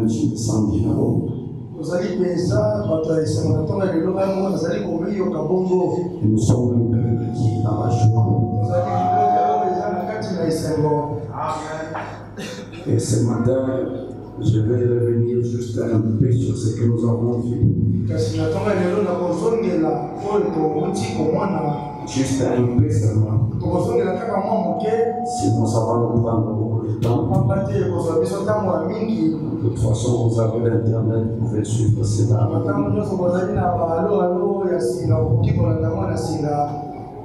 même je me sens bien. Et nous sommes un peuple qui est dans la joie. Et ce matin, je vais revenir juste un peu sur ce que nous avons vu. Juste un peu seulement. Sinon, ça va nous prendre beaucoup de temps. De toute façon, vous avez l'internet, vous pouvez suivre cela.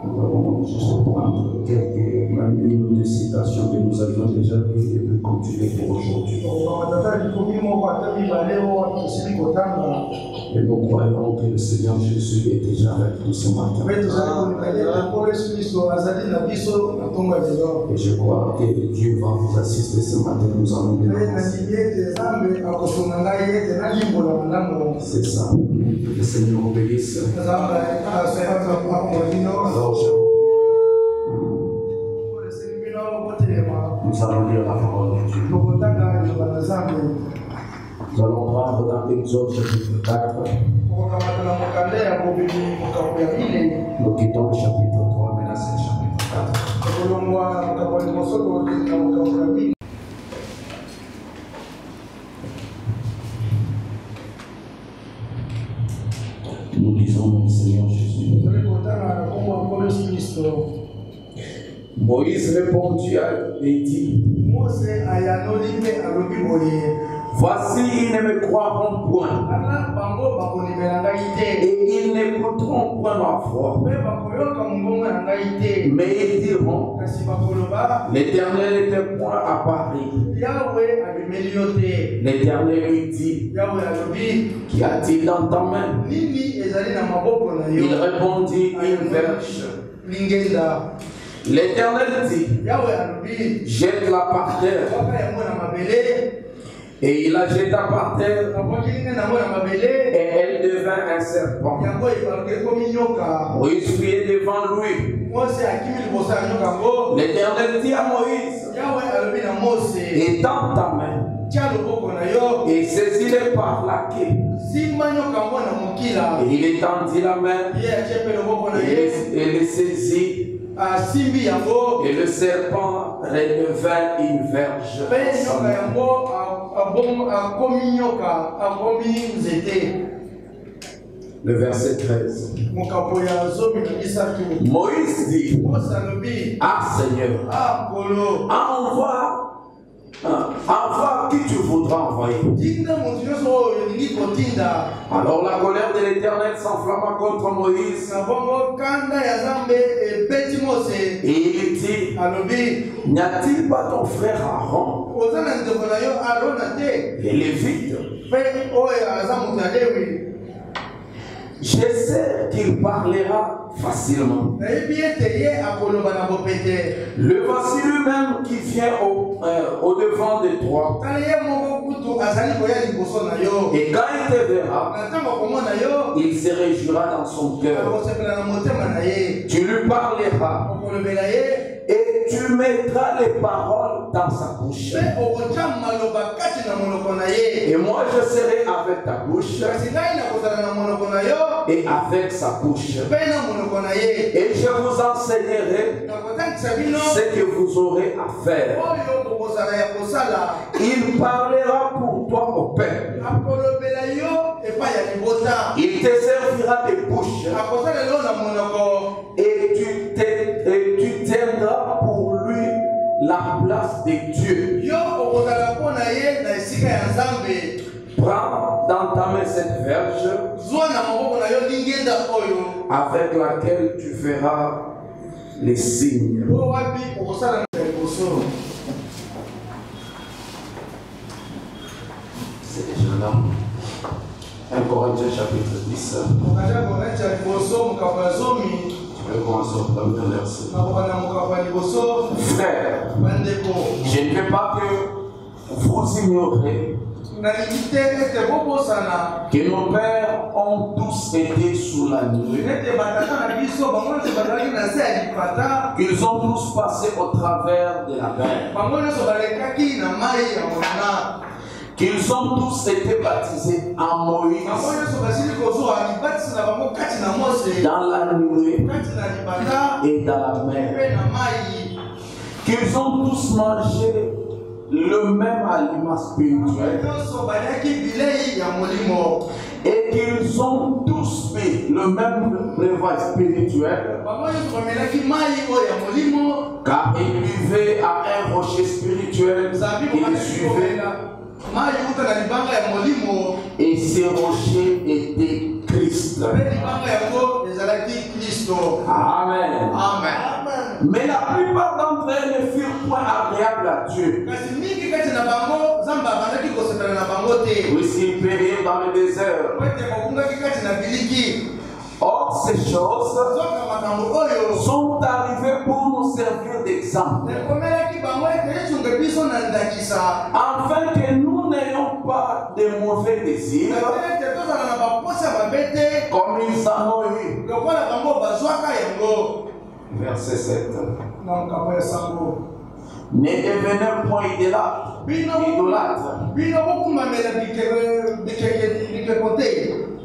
Nous allons juste prendre quelques minutes de citations que nous avions déjà vues et puis continuer pour aujourd'hui. Et nous croyons que le Seigneur Jésus est déjà avec nous ce matin. Et je crois que Dieu va vous assister ce matin. Nous allons bien. C'est ça. Le Seigneur obéisse. Nous allons lire la parole de Dieu. Nous allons prendre dans l'Exode chapitre 4. Nous quittons le chapitre 3, mais là c'est le chapitre 4. Nous disons au Seigneur Jésus. Moïse répondit et dit: voici, ils ne me croiront point et ils n'écouteront point ma voix. Mais ils diront: l'Éternel n'était point à Paris. L'Éternel lui dit: qu'y a-t-il dans ta main? Il répondit: une verge. L'Éternel dit: jette-la par terre. Et il la jeta par terre, et elle devint un serpent. Moïse priait devant lui. L'Éternel dit à Moïse: étends ta main et saisis-le par la queue. Et il étendit la main et le saisit. Et le serpent redevint une verge. Le verset 13. Moïse dit: ah Seigneur, envoie qui tu voudras envoyer. Alors la colère de l'Éternel s'enflamma contre Moïse. Et il dit: n'y a-t-il pas ton frère Aaron et Lévite? Je sais qu'il parlera facilement. Le voici lui-même qui vient au devant de toi. Et quand il te verra, il se réjouira dans son cœur. Tu lui parleras et tu mettras les paroles dans sa bouche. Et moi je serai avec ta bouche et avec sa bouche. Et je vous enseignerai ce que vous aurez à faire. Il parlera pour toi au peuple. Il te servira de bouche. Et tu tiendras pour lui la place de Dieu. Prends dans ta main cette verge avec laquelle tu feras les signes. C'est déjà là. 1 Corinthiens chapitre 10. Je vais commencer au premier verset. Frères, je ne veux pas que vous ignorez que nos pères ont tous été sous la nuée, qu'ils ont tous passé au travers de la mer. qu'ils ont tous été baptisés en Moïse, dans la nuée et dans la mer, qu'ils ont tous mangé le même aliment spirituel et qu'ils ont tous bu le même breuvage spirituel, car ils buvaient à un rocher spirituel qu'ils suivaient, et ces rochers étaient Christ. Amen. Mais la plupart d'entre eux ne furent point agréables à Dieu, puisqu'ils périrent dans le désert. Or, ces choses sont arrivées pour nous servir d'exemple, afin que nous n'ayons pas de mauvais désirs comme ils en ont eu. Verset 7. Ne devenez point idolâtres,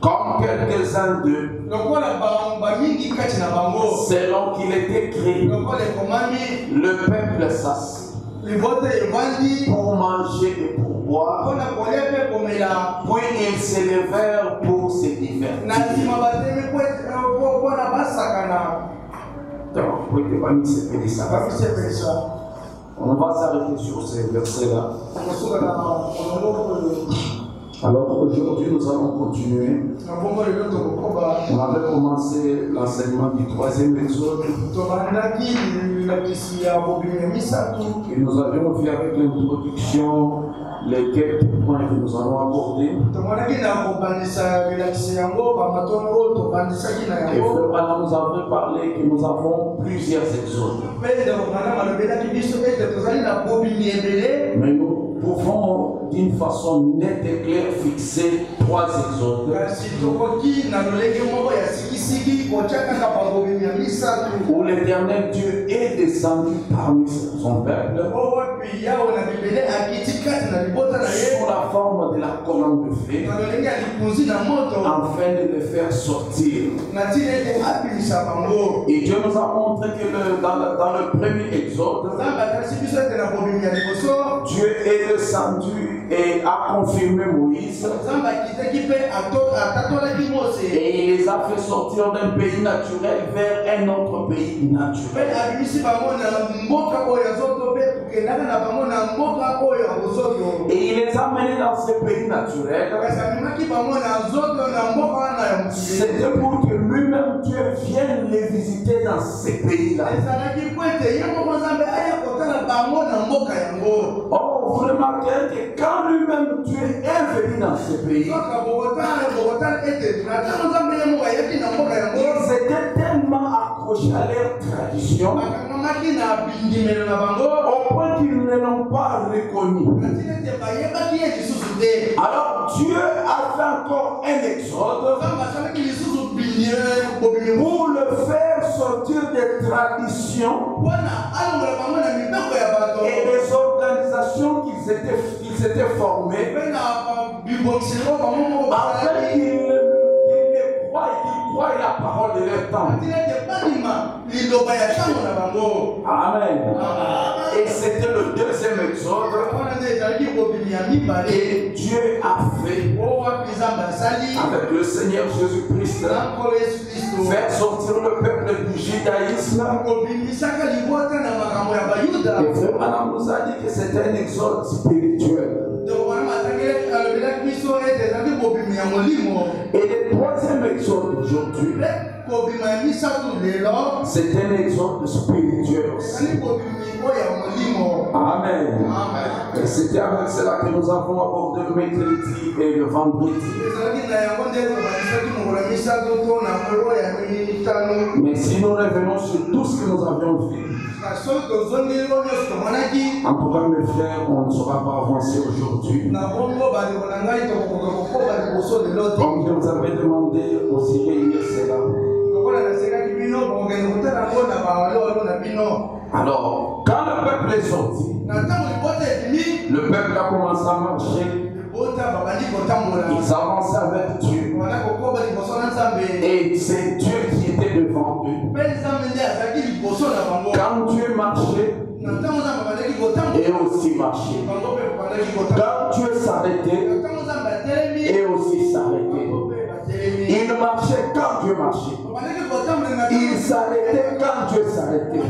comme quelques-uns d'eux, selon qu'il est écrit, le peuple s'assit pour manger et pour boire, puis ils s'élevèrent pour se divertir. On va s'arrêter sur ces versets-là. Alors aujourd'hui, nous allons continuer. On avait commencé l'enseignement du 3e exode. Et nous avions vu avec l'introduction les quelques points que nous allons aborder. Et frère, nous avons parlé que nous avons plusieurs exodes. Mais nous pouvons d'une façon nette et claire fixer 3 exodes où l'Éternel Dieu est descendu parmi son peuple sous la forme de la colonne de feu, afin de les faire sortir. Et Dieu nous a montré que dans le premier exode, Dieu est descendu et a confirmé Moïse, et il les a fait sortir d'un pays naturel vers un autre pays naturel. Et il les a menés dans ce pays naturel. C'était pour que lui-même Dieu vienne les visiter dans ces pays-là. Or, vous remarquez que quand lui-même Dieu est venu dans ce pays, ils étaient tellement accrochés à leur tradition au point qu'ils ne l'ont pas reconnu. Alors Dieu a fait encore un exode pour le faire sortir des traditions et des organisations qu'ils s'étaient formées, afin qu'ils croient la parole de leur temps. Amen. Et c'était le 2e exode. Et Dieu a fait avec le Seigneur Jésus-Christ faire sortir le peuple du judaïsme. Et frère Madame nous a dit que c'était un exode spirituel. Et le 3e exode aujourd'hui, c'est un exode spirituel aussi. Amen. Et c'était avec cela que nous avons abordé le mercredi et le vendredi. Mais si nous revenons sur tout ce que nous avions vu, en tout cas mes frères, on ne sera pas avancé aujourd'hui. Comme je vous avais demandé aussi réunir cela. Alors, quand le peuple est sorti, le peuple a commencé à marcher Ils avançaient avec Dieu. Et c'est Dieu qui était devant eux. Quand Dieu marchait, et aussi marchait. Quand Dieu s'arrêtait, et aussi s'arrêtait. Il marchait quand Dieu marchait. Il s'arrêtait quand Dieu s'arrêtait.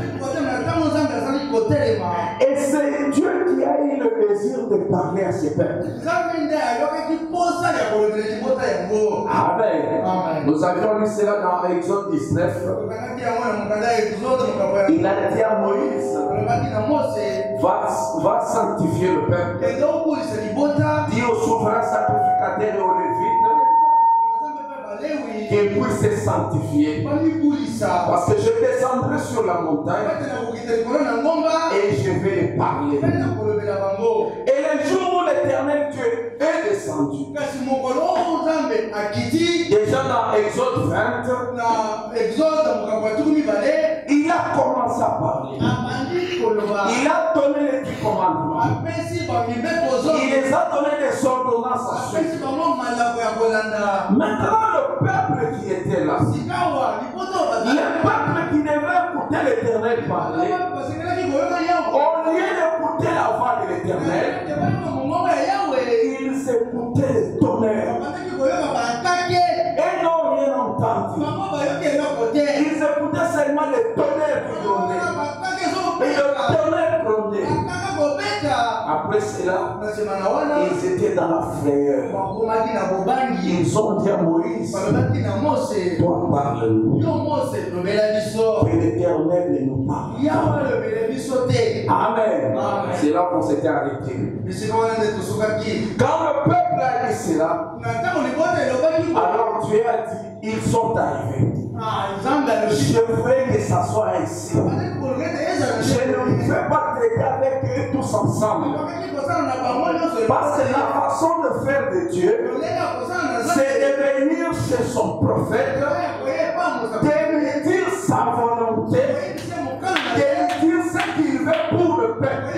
Et c'est Dieu qui a eu le plaisir de parler à ses peuples. Amen. Nous avions lu cela dans Exode 19. Il a dit à Moïse, va sanctifier le peuple. Dis au souverain sacrificateur et aux Lévites qu'il puisse se sanctifier. Parce que je descendrai sur la montagne et je vais les parler. Et le jour où l'Éternel Dieu est descendu, déjà dans Exode 20, il a commencé à parler. Il a donné les 10 commandements. Il les a donné des ordonnances à suivre. Maintenant, le peuple qui était là, le peuple qui devait écouter l'Éternel parler, au lieu d'écouter la voix de l'Éternel, ils écoutaient le tonnerre et n'ont rien entendu. Ils écoutaient seulement le tonnerre qui donnait. Et le tonnerre grondait. Après cela, ils étaient dans la frayeur. Ils ont dit à Moïse, toi parle-nous. Que l'Éternel nous parle. Amen. C'est là qu'on s'était arrêté. Quand le peuple a dit cela, alors Dieu a dit, ils sont arrivés. Je veux que ça soit ici. Je ne veux pas traiter avec eux tous ensemble. Parce que la façon de faire de Dieu, c'est de venir chez son prophète, de lui dire sa volonté, de lui dire ce qu'il veut pour le peuple.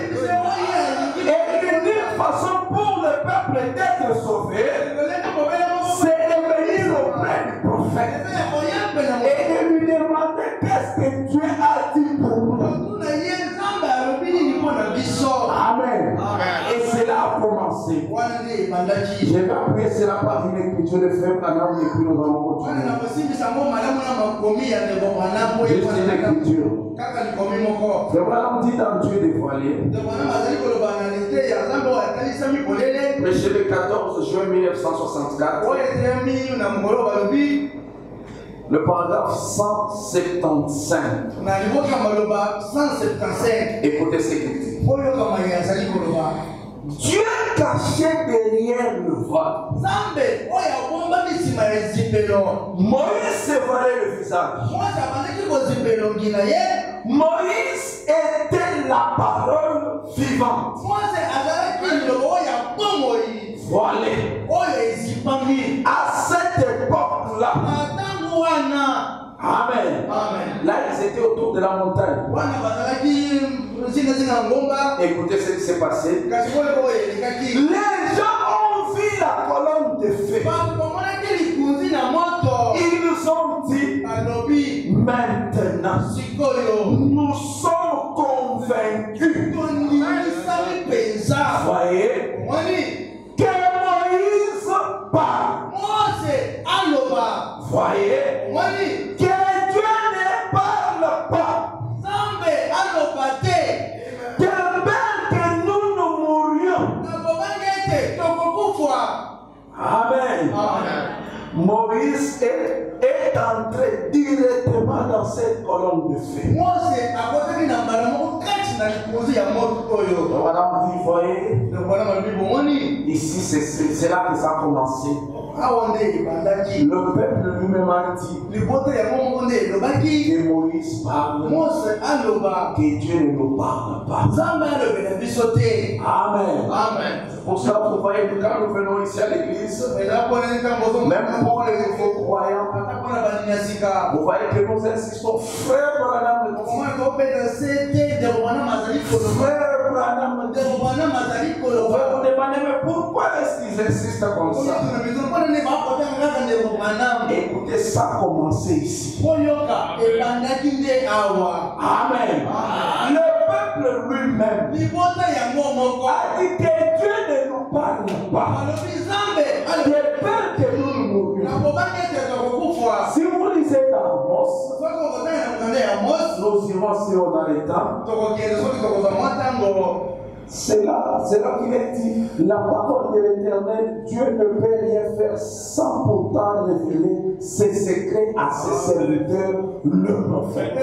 Et l'unique façon pour le peuple d'être sauvé, c'est de venir auprès du prophète et de lui demander qu'est-ce que Dieu a dit pour nous. Amen. Et cela a commencé. Je vais appuyer cela par une écriture de frère Branham et puis nous allons continuer. Juste une écriture. Frère Branham dit dans Dieu dévoilé. Prêché le 14 juin 1964. Le paragraphe 175. Écoutez ce qu'il dit. Dieu caché derrière le voile. Moïse se voilait le visage. Moïse était la parole vivante. Voilé. À cette époque-là. Amen. Là, ils étaient autour de la montagne. Écoutez ce qui s'est passé. Les gens ont vu la colonne de feu. Ils nous ont dit, maintenant, nous sommes convaincus. Voyez, que Moïse parle. Voyez, que Dieu ne parle pas. Que bien que nous mourions. Amen. Moïse est entré directement dans cette colonne de feu. Madame dit, voyez, ici c'est là que ça a commencé. Le peuple lui-même a dit que Moïse parle, que Dieu ne nous parle pas. Amen. C'est pour ça que vous voyez que quand nous venons ici à l'église, même pour les nouveaux croyants, vous voyez que nous insistons frère dans la Frère Branham dit, vous vous demandez, mais pourquoi est-ce qu'ils insistent comme ça? Écoutez, ça a commencé ici. Amen. Le peuple lui-même a dit que Dieu ne nous parle pas. De peur que nous mourions. Si vous lisez dans Amos, nous irons si on a le temps. C'est là qu'il est dit, la parole de l'Éternel, Dieu ne peut rien faire sans pourtant révéler ses secrets à ses serviteurs, le prophète.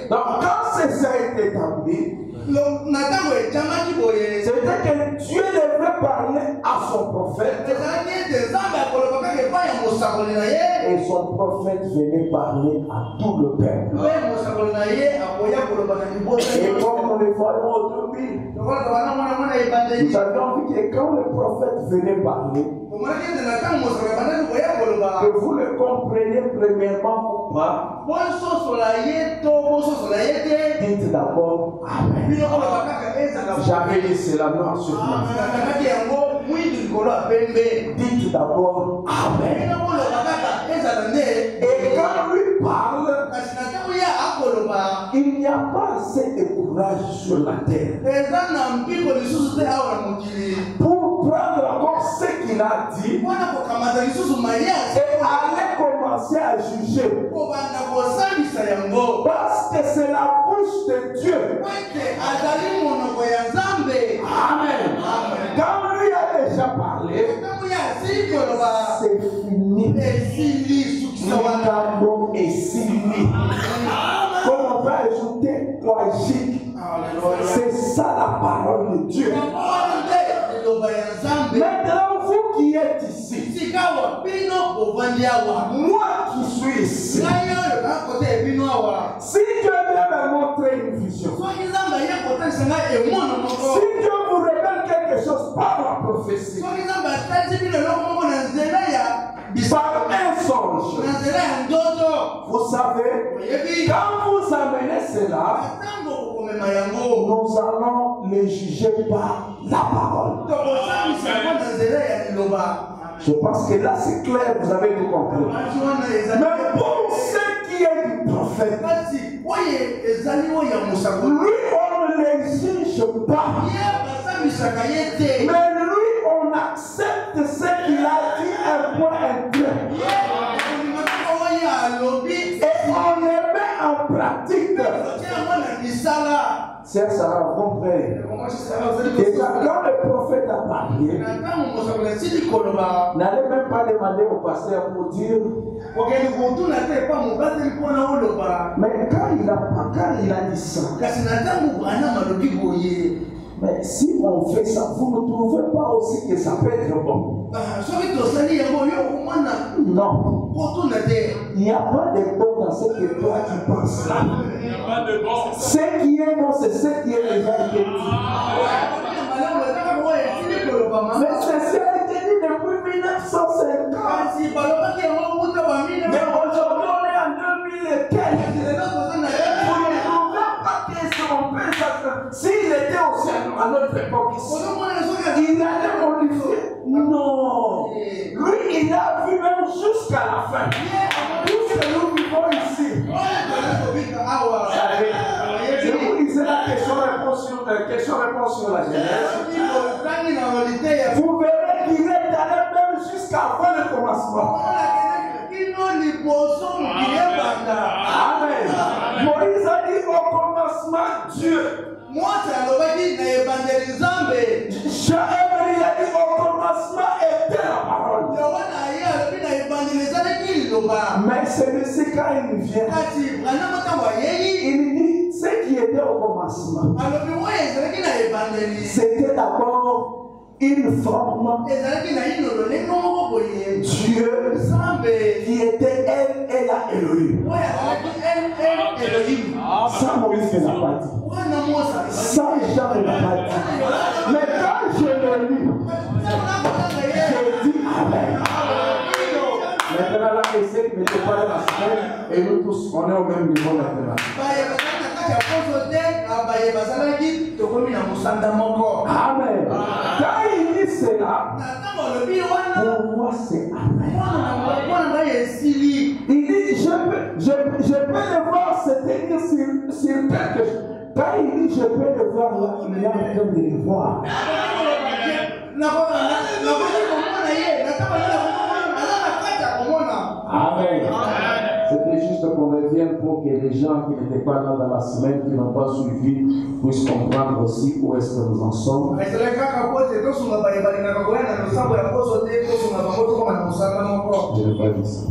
Donc quand c'est ça est établi, c'était que Dieu devait parler à son prophète et son prophète venait parler à tout le peuple. Et comme nous le voyons au début, nous avions vu que quand le prophète venait parler, que vous le compreniez premièrement ou pas, dites d'abord Amen. J'avais laissé la noire sur moi. Dites d'abord Amen. Et quand lui parle, il n'y a pas assez de courage sur la terre pour prendre encore ce qu'il a dit et aller commencer à juger. Parce que c'est la bouche de Dieu. Amen. Quand lui a déjà parlé, c'est fini. L'Itambo est fini. Comme on peut ajouter logique, c'est ça la parole de Dieu. Maintenant, vous qui êtes ici, moi qui suis ici, si Dieu vient me montrer une vision, si Dieu vous révèle quelque chose par la prophétie, par un songe, vous savez, quand vous amenez cela, nous allons les juger par la parole. Je pense que là c'est clair, vous avez tout compris. Mais pour ce qui est du prophète, lui on ne l'exige pas. Mais lui on accepte ce qu'il a dit un point un trait. Et on le met en pratique. C'est ça, vous comprenez. Déjà, quand le prophète a parlé, n'allez même pas demander au pasteur pour dire. Mais quand il a dit ça, mais si on fait ça, vous ne trouvez pas aussi que ça peut être bon? Non. Il n'y a pas de bon dans ce que toi tu penses là. Ce qui est bon, c'est ce qui est déjà été dit. Mais ceci a été dit depuis 1950. Mais aujourd'hui, on est en 2000 et quelques. Vous ne trouvez pas qu'on peut ça. S'il était aussi à notre époque ici, il allait modifier. Non. Lui, il a vu même jusqu'à la fin. Tout ce que nous vivons ici. Je vous disais la question-réponse sur la Genèse. Vous verrez qu'il est allé même jusqu'à le commencement. Amen. Moïse a dit au commencement Dieu. Jean il a dit au commencement était la parole. Mais celui-ci quand il vient, il dit ce qui était au commencement. C'était d'abord une forme Dieu qui était elle et la Elohim. Ça Moïse ne l'a pas dit. Ça Jean ne l'a pas dit. Mais quand je le lis, je dis Amen. Maintenant, là, essaie de mettre pas la semaine et nous tous, on est au même niveau maintenant. Amen. Quand il dit cela, pour moi, c'est Amen. Il dit, je peux le voir se tenir sur quelque chose. Quand il dit, je peux le voir là, il est en train de le voir. Amen. C'était juste qu'on revienne pour que les gens qui n'étaient pas là dans la semaine, qui n'ont pas suivi, puissent comprendre aussi où est-ce que nous en sommes. Je n'ai pas dit ça.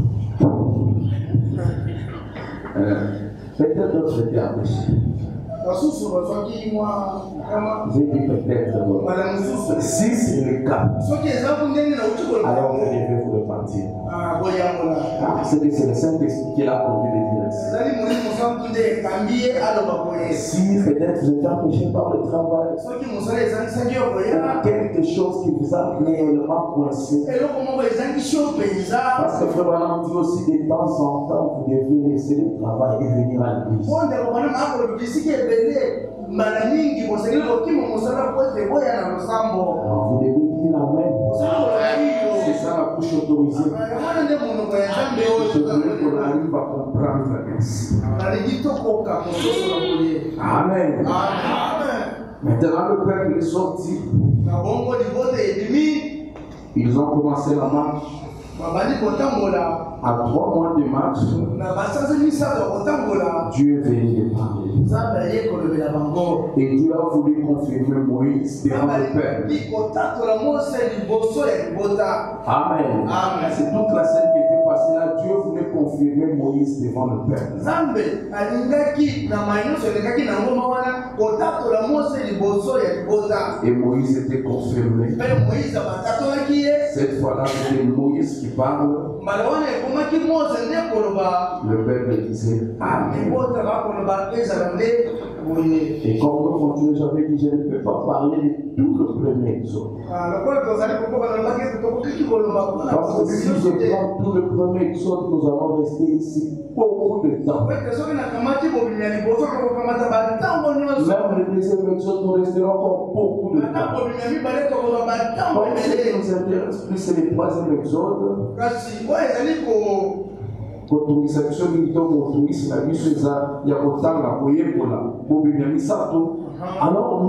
Peut-être d'autres étaient empêchés. J'ai dit peut-être. Si c'est le cas, alors vous devez vous repentir. C'est le Saint-Esprit qui l'a conduit de dire. Si peut-être vous êtes empêché par le travail, quelque chose qui vous a réellement coincé. Parce que Frère Branham dit aussi de temps en temps, vous devez laisser le travail et venir à l'église. Vous devez dire Amen. C'est ça la couche autorisée. Je voulais qu'on arrive à comprendre ainsi. Amen. Maintenant le peuple est sorti. Ils ont commencé la marche. À 3 mois de marche, Dieu est venu les parler. Et Dieu a voulu confirmer Moïse devant le peuple. Amen. C'est toute la scène qui était passée là. Dieu voulait confirmer Moïse devant le peuple. Et Moïse était confirmé. Cette fois-là, c'était Moïse qui parle. Le peuple disait Amen. Et comme nous continuons, j'avais dit, je ne peux pas parler de tout le premier exode. Parce que si je prends tout le premier exode, nous allons rester ici beaucoup de temps. Même le deuxième exode, nous resterons encore beaucoup de temps. Comme ce qui nous intéresse plus, c'est le troisième exode. Autorisation militaire autorise la mise à Yabotanga, alors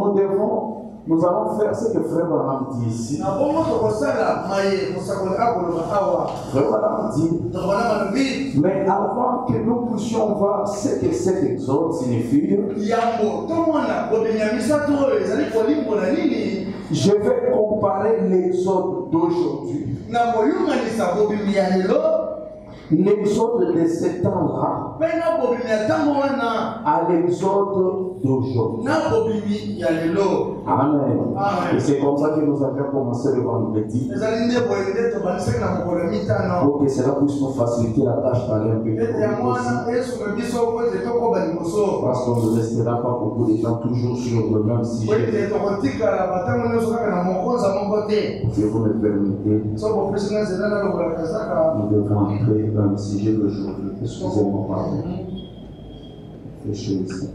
nous allons faire ce que Frère Branham dit ici. Frère Branham dit, mais avant que nous puissions voir ce que cet exode signifie, je vais comparer l'exode d'aujourd'hui. L'exode de ce temps-là à l'exode d'aujourd'hui. Amen. Et c'est comme ça que nous avions commencé le vendredi. Pour que cela puisse nous faciliter la tâche d'aller un peu. Parce qu'on ne restera pas beaucoup de temps toujours sur le même sujet. Si vous me permettez, nous devons entrer dans le sujet d'aujourd'hui. Excusez-moi, pardon. Fléchez ici.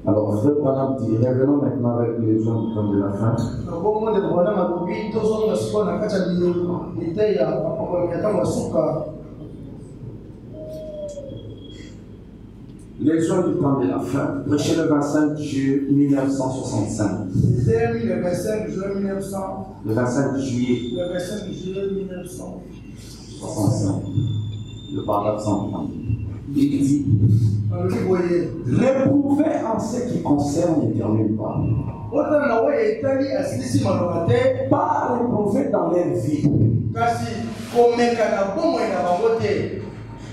Alors, Frère Branham dit, revenons maintenant avec les gens du temps de la fin. Les gens du temps de la fin, prêché le 25 juillet 1965. Le 25 juillet 1900. Le 25 juillet 1965. Le paragraphe 130. Il dit, l'éprouver en ce qui concerne l'éternel pas l'éprouver dans leur vie.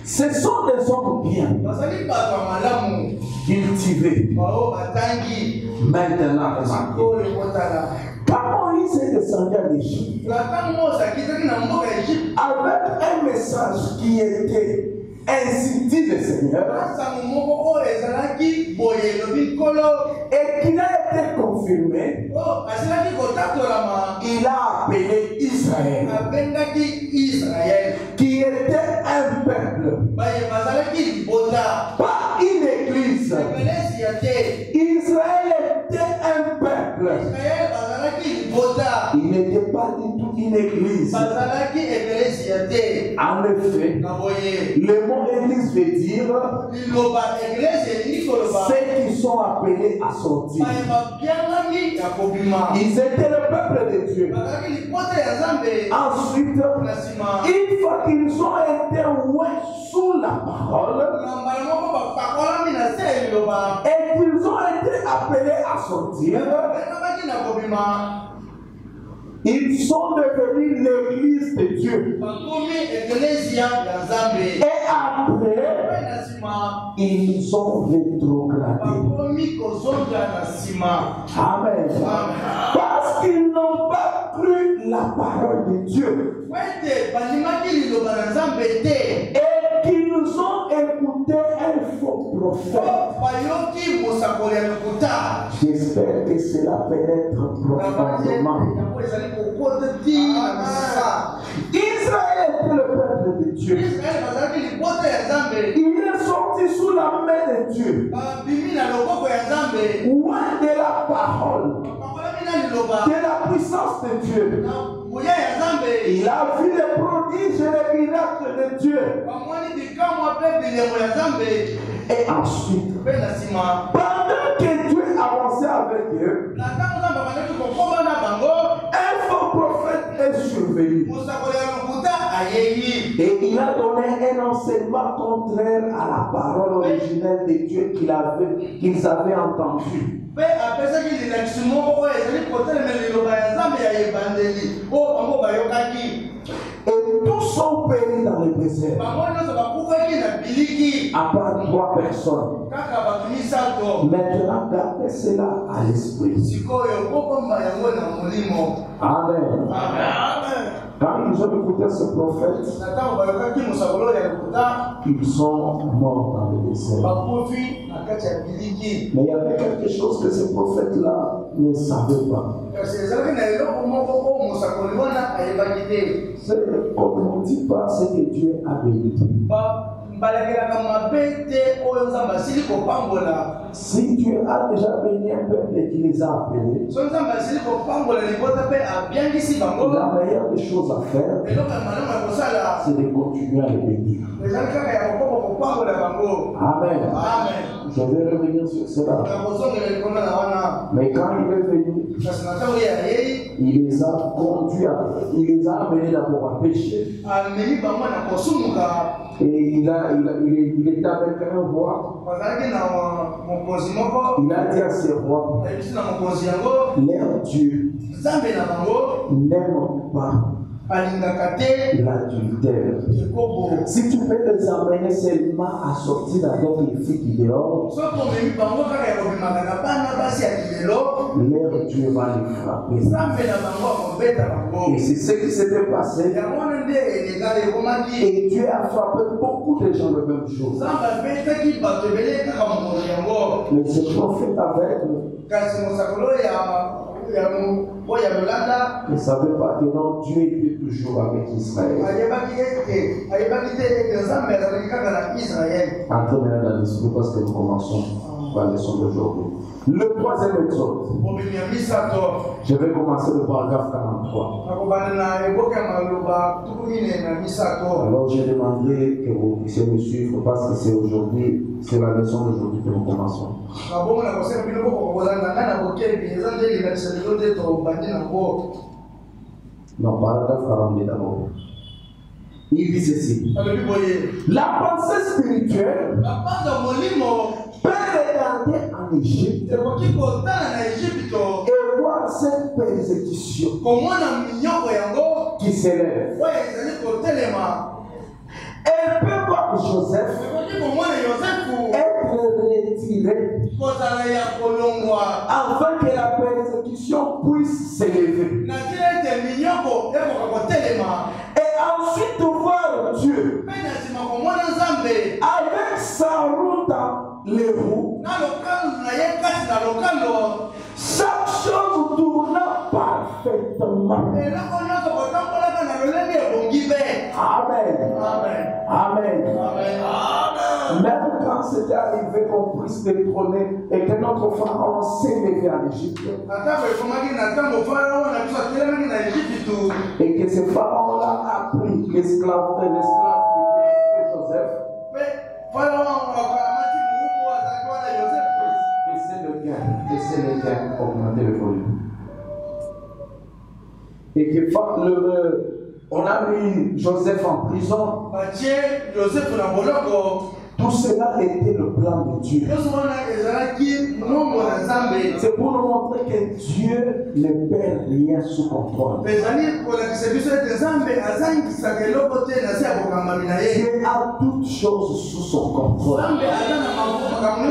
Ce sont des hommes bien, cultivés. Maintenant, quand Moïse est descendu à l'Égypte, avec un message qui était ainsi dit le Seigneur, et qu'il a été confirmé, il a appelé Israël. Israël, qui était un peuple, pas une église. Israël était un peuple. Il n'était pas du tout une église. En effet, le mot église veut dire ceux qui sont appelés à sortir. Ils étaient le peuple de Dieu. Ensuite, une fois qu'ils ont été sous la parole et qu'ils ont été appelés à sortir, ils sont devenus l'église de Dieu. Et après, ils ont rétrogradé. Amen. Parce qu'ils n'ont pas cru la parole de Dieu. Et qu'ils ont écouté un faux prophète. J'espère que cela pénètre profondément. Israël était le peuple de Dieu. Il est sorti sous la main de Dieu. Loin de la parole, de la puissance de Dieu. Il a vu les prodiges et les miracles de Dieu. Et ensuite, pendant que Dieu avançait avec eux, un faux prophète est survenu. Et il a donné un enseignement contraire à la parole originelle de Dieu qu'ils avaient entendue. Et tous sont péris dans le désert. À part 3 personnes. Maintenant, gardez cela à l'esprit. Amen. Quand ils ont écouté ce prophète, ils sont morts dans le désert. Mais il y avait quelque chose que ce prophète-là ne savait pas. On ne dit pas ce que Dieu a béni. Si Dieu a déjà béni un peuple et qu'il les a appelés, la meilleure des choses à faire, c'est de continuer à les bénir. Amen. Je vais revenir sur cela. Mais quand il est venu, il les a conduits, il les a amenés d'abord à pécher. Et il était avec un roi. Il a dit à ses rois, leur Dieu n'aime pas l'adultère. Si tu peux les amener seulement à sortir avec les filles qui dehors, leur Dieu va les frapper. Et c'est ce qui s'était passé. Et Dieu a frappé beaucoup de gens de même chose. Mais ce prophète aveugle ne savait pas que non, Dieu était toujours avec Israël. Entrez maintenant dans l'esprit parce que nous commençons la leçon d'aujourd'hui. Le 3e exode. Je vais commencer le paragraphe 43. Alors j'ai demandé que vous puissiez me suivre parce que c'est aujourd'hui, c'est la leçon d'aujourd'hui que nous commençons. Non, paragraphe 42 d'abord. Il dit ceci. La pensée spirituelle peut regarder en Égypte et voir cette persécution qui s'élève. Elle peut voir Joseph être retiré afin que la persécution puisse s'élever. Et ensuite voir Dieu avec sa roue dans les roues, chaque chose tournant parfaitement. Amen. Amen. Même quand c'était arrivé qu'on puisse détrôner et que notre pharaon s'est levé en Égypte. Et que ce pharaon-là a pris l'esclave de Joseph. Baissez le gain, augmentez le volume. Et que on a mis Joseph en prison. Tout cela était le plan de Dieu. C'est pour nous montrer que Dieu ne perd rien sous contrôle. Dieu a toutes choses sous son contrôle.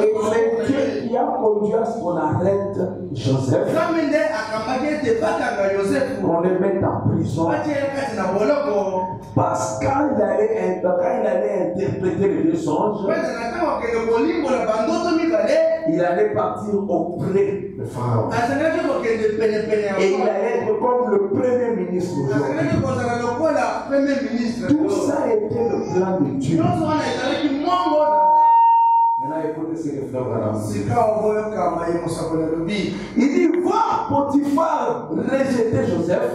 Et c'est Dieu qui a conduit à ce qu'on arrête Joseph, qu'on le mette en prison. Parce que quand il allait interpréter les songes, il allait partir auprès de Pharaon. Et il allait être comme le premier ministre aujourd'hui. Tout ça était le plan de Dieu. Maintenant, écoutez ce que frère Branham dit. Il dit, voir Potiphar rejeter Joseph.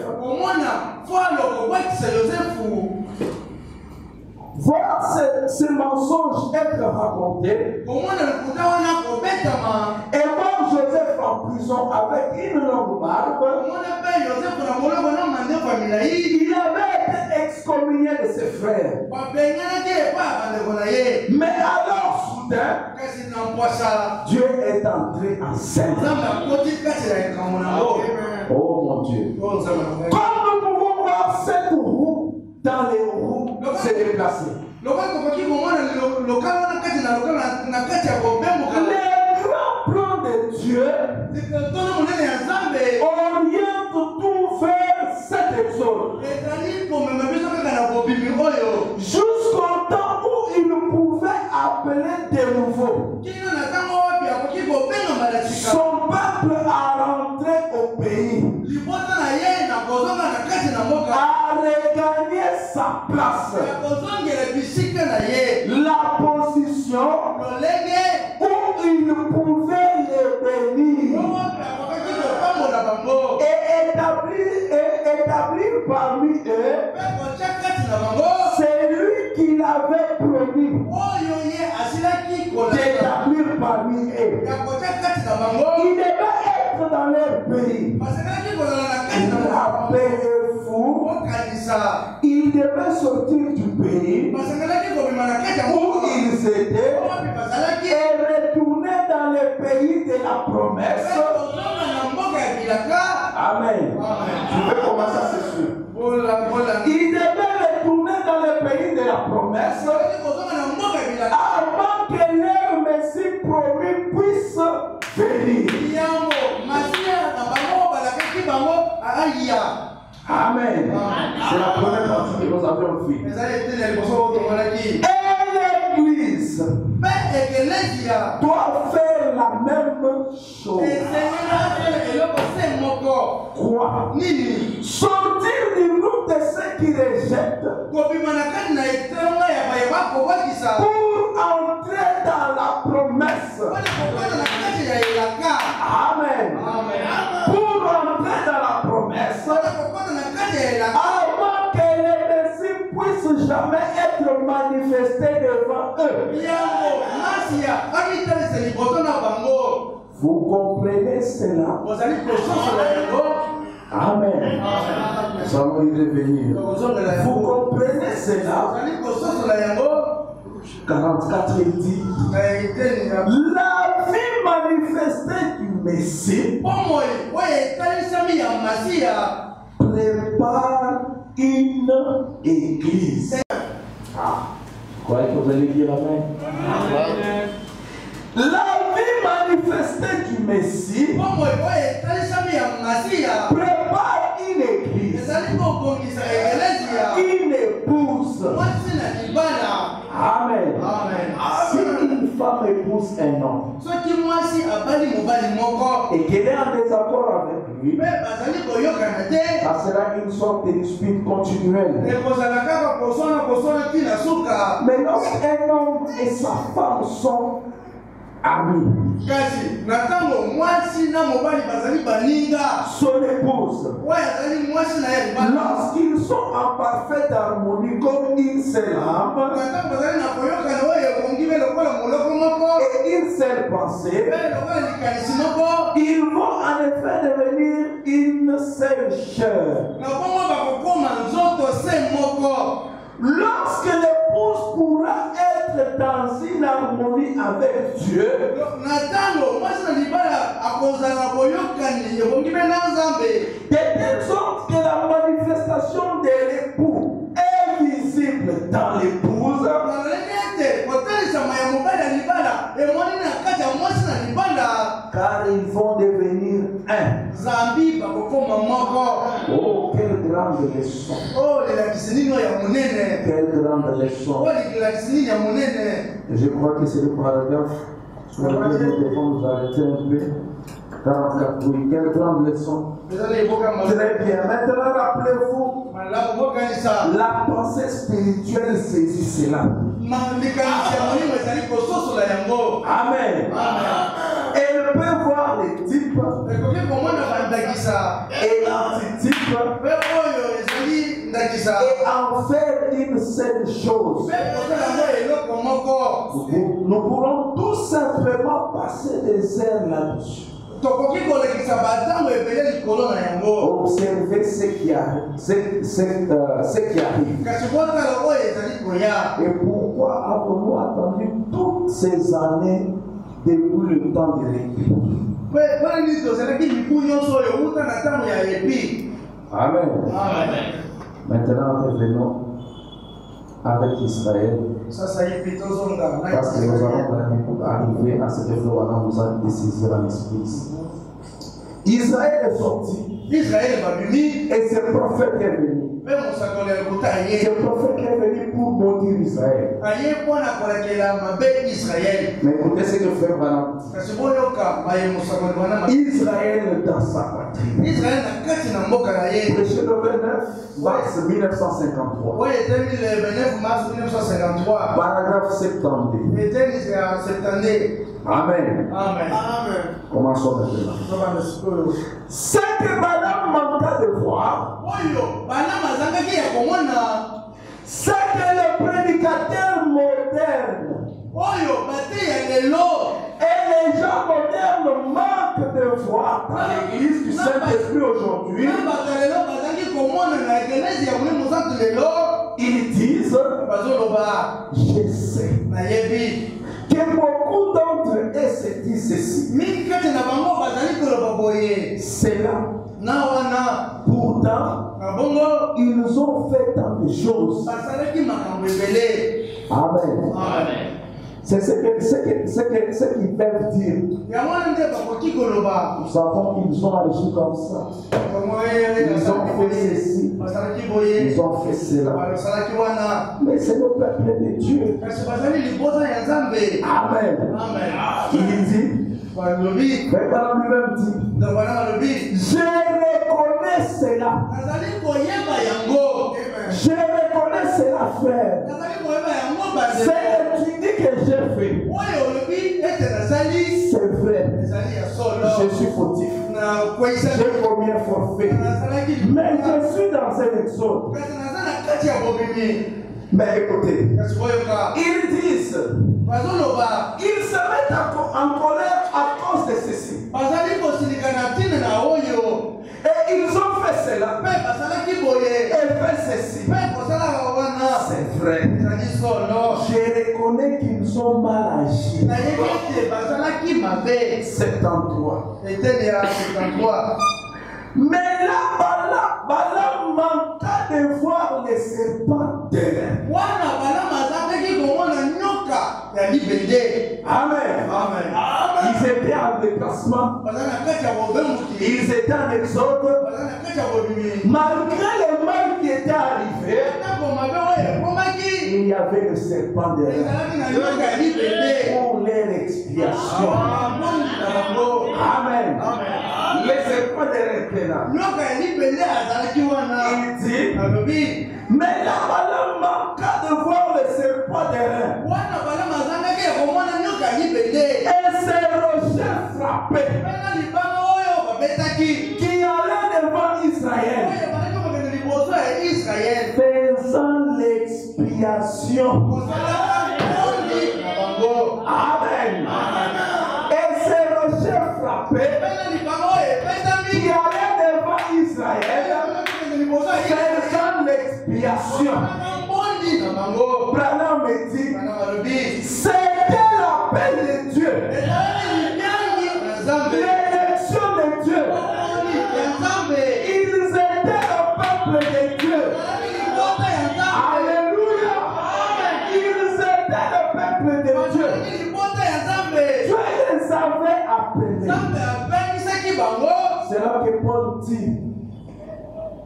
Voir ces mensonges être racontés. Et voir Joseph en prison avec une longue barbe. Il avait été excommunié de ses frères. Mais alors, soudain, Dieu est entré en scène. Oh mon Dieu. Comme nous pouvons voir cette roue dans les roues se déplacer. Le grand plan de Dieu oriente tout vers cet exode. Jusqu'au temps où il pouvait appeler de nouveau son peuple à rentrer au pays, à regagner sa place, la position où il pouvait les bénir et établir parmi eux celui qu'il avait promis d'établir parmi eux. Il devait être dans leur pays. Rappelez-vous, il devait sortir du pays où ils étaient et retourner dans le pays de la promesse. Amen. Je vais commencer à ce suivre. Il devait retourner dans le pays de la promesse avant que leur Messie promis puisse venir. Amen. C'est la première partie que nous avions fait. Et l'Église doit faire la même chose. Quoi? Sortir du groupe de ceux qui rejettent pour entrer dans la promesse. Amen. Pour entrer dans la promesse, avant que les Messie puissent jamais être manifestés devant eux. Vous comprenez cela? Amen. Nous allons y revenir. Vous comprenez cela? 44, il dit la vie manifestée du Messie prépare une église. Vous croyez que vous allez dire amen? Amen. La vie manifestée du Messie prépare une église, une épouse. Amen. Si une femme épouse un homme et qu'elle est en désaccord avec lui, lui. Ça sera une sorte de dispute continuelle. Mais lorsqu'un homme et sa femme sont amis, son épouse, lorsqu'ils sont en parfaite harmonie comme une seule âme et une seule pensée, ils vont en effet devenir une seule chair. Lorsque l'épouse pourra être dans une harmonie avec Dieu, de telle sorte que la manifestation de l'époux est visible dans l'épouse, car ils vont devenir un. Oh, quelle grande leçon! Quelle grande leçon! Je crois que c'est le paragraphe sur lequel nous devons nous arrêter un peu. 44, oui, quelle grande leçon! Très bien. Maintenant, rappelez-vous, la pensée spirituelle saisit cela. Amen. Elle peut voir les types et l'antitype et en faire une seule chose. Nous pourrons tout simplement passer des heures là-dessus. Observez ce qui arrive. Et pourquoi avons-nous attendu toutes ces années depuis le temps de répit? Amen. Maintenant, revenons avec Israël. Parce que nous allons arriver à ce que nous allons nous décider en esprit. Israël est sorti. Et ce prophète est venu. Ce prophète est venu pour maudire Israël. Mais écoutez ce que fait Branham. Israël dans sa patrie. Prêché le 29 mars 1953. Paragraphe 72. Amen. Commençons maintenant. Ce que Branham manqua de voir, c'est que le prédicateur moderne et les gens modernes manquent de voir dans l'église du Saint-Esprit aujourd'hui. Ils disent, je sais que beaucoup d'entre eux se disent ceci. C'est là. Pourtant, ils ont fait tant de choses. Amen. C'est ce qu'ils peuvent dire. Nous savons qu'ils ont agi comme ça. Ils ont fait ceci. Ils ont fait cela. Mais c'est le peuple de Dieu. Amen. Il dit, mais par lui-même dit, je reconnais cela. Je reconnais cela, frère. C'est l'étude que j'ai fait. C'est vrai. Je suis fautif. J'ai commis un forfait. Mais je suis dans un exode. Mais écoutez, ils disent, ils se mettent en colère à cause de ceci. Et ils ont fait cela. Et fait ceci. C'est vrai. Je reconnais qu'ils ont mal agi. 73. Mais là, Balaam manqua de voir les serpents terrestres. Amen. Ils étaient en déplacement. Ils étaient en exode. Malgré le mal qui était arrivé, il y avait le serpent derrière pour leur expiation. Amen. Les serpents derrière. était là. Il dit, mais la Balaam manqua de voir le serpent d'airain. Et ses rochers frappés qui allaient devant Israël, faisant l'expiation. Amen. Et ces rochers frappés qui allaient devant Israël, faisant l'expiation. Branham me dit, c'était l'appel de Dieu, l'élection de Dieu. Ils étaient le peuple de Dieu. Alléluia. Ils étaient le peuple de Dieu. Dieu les avait appelés. C'est là que Paul dit.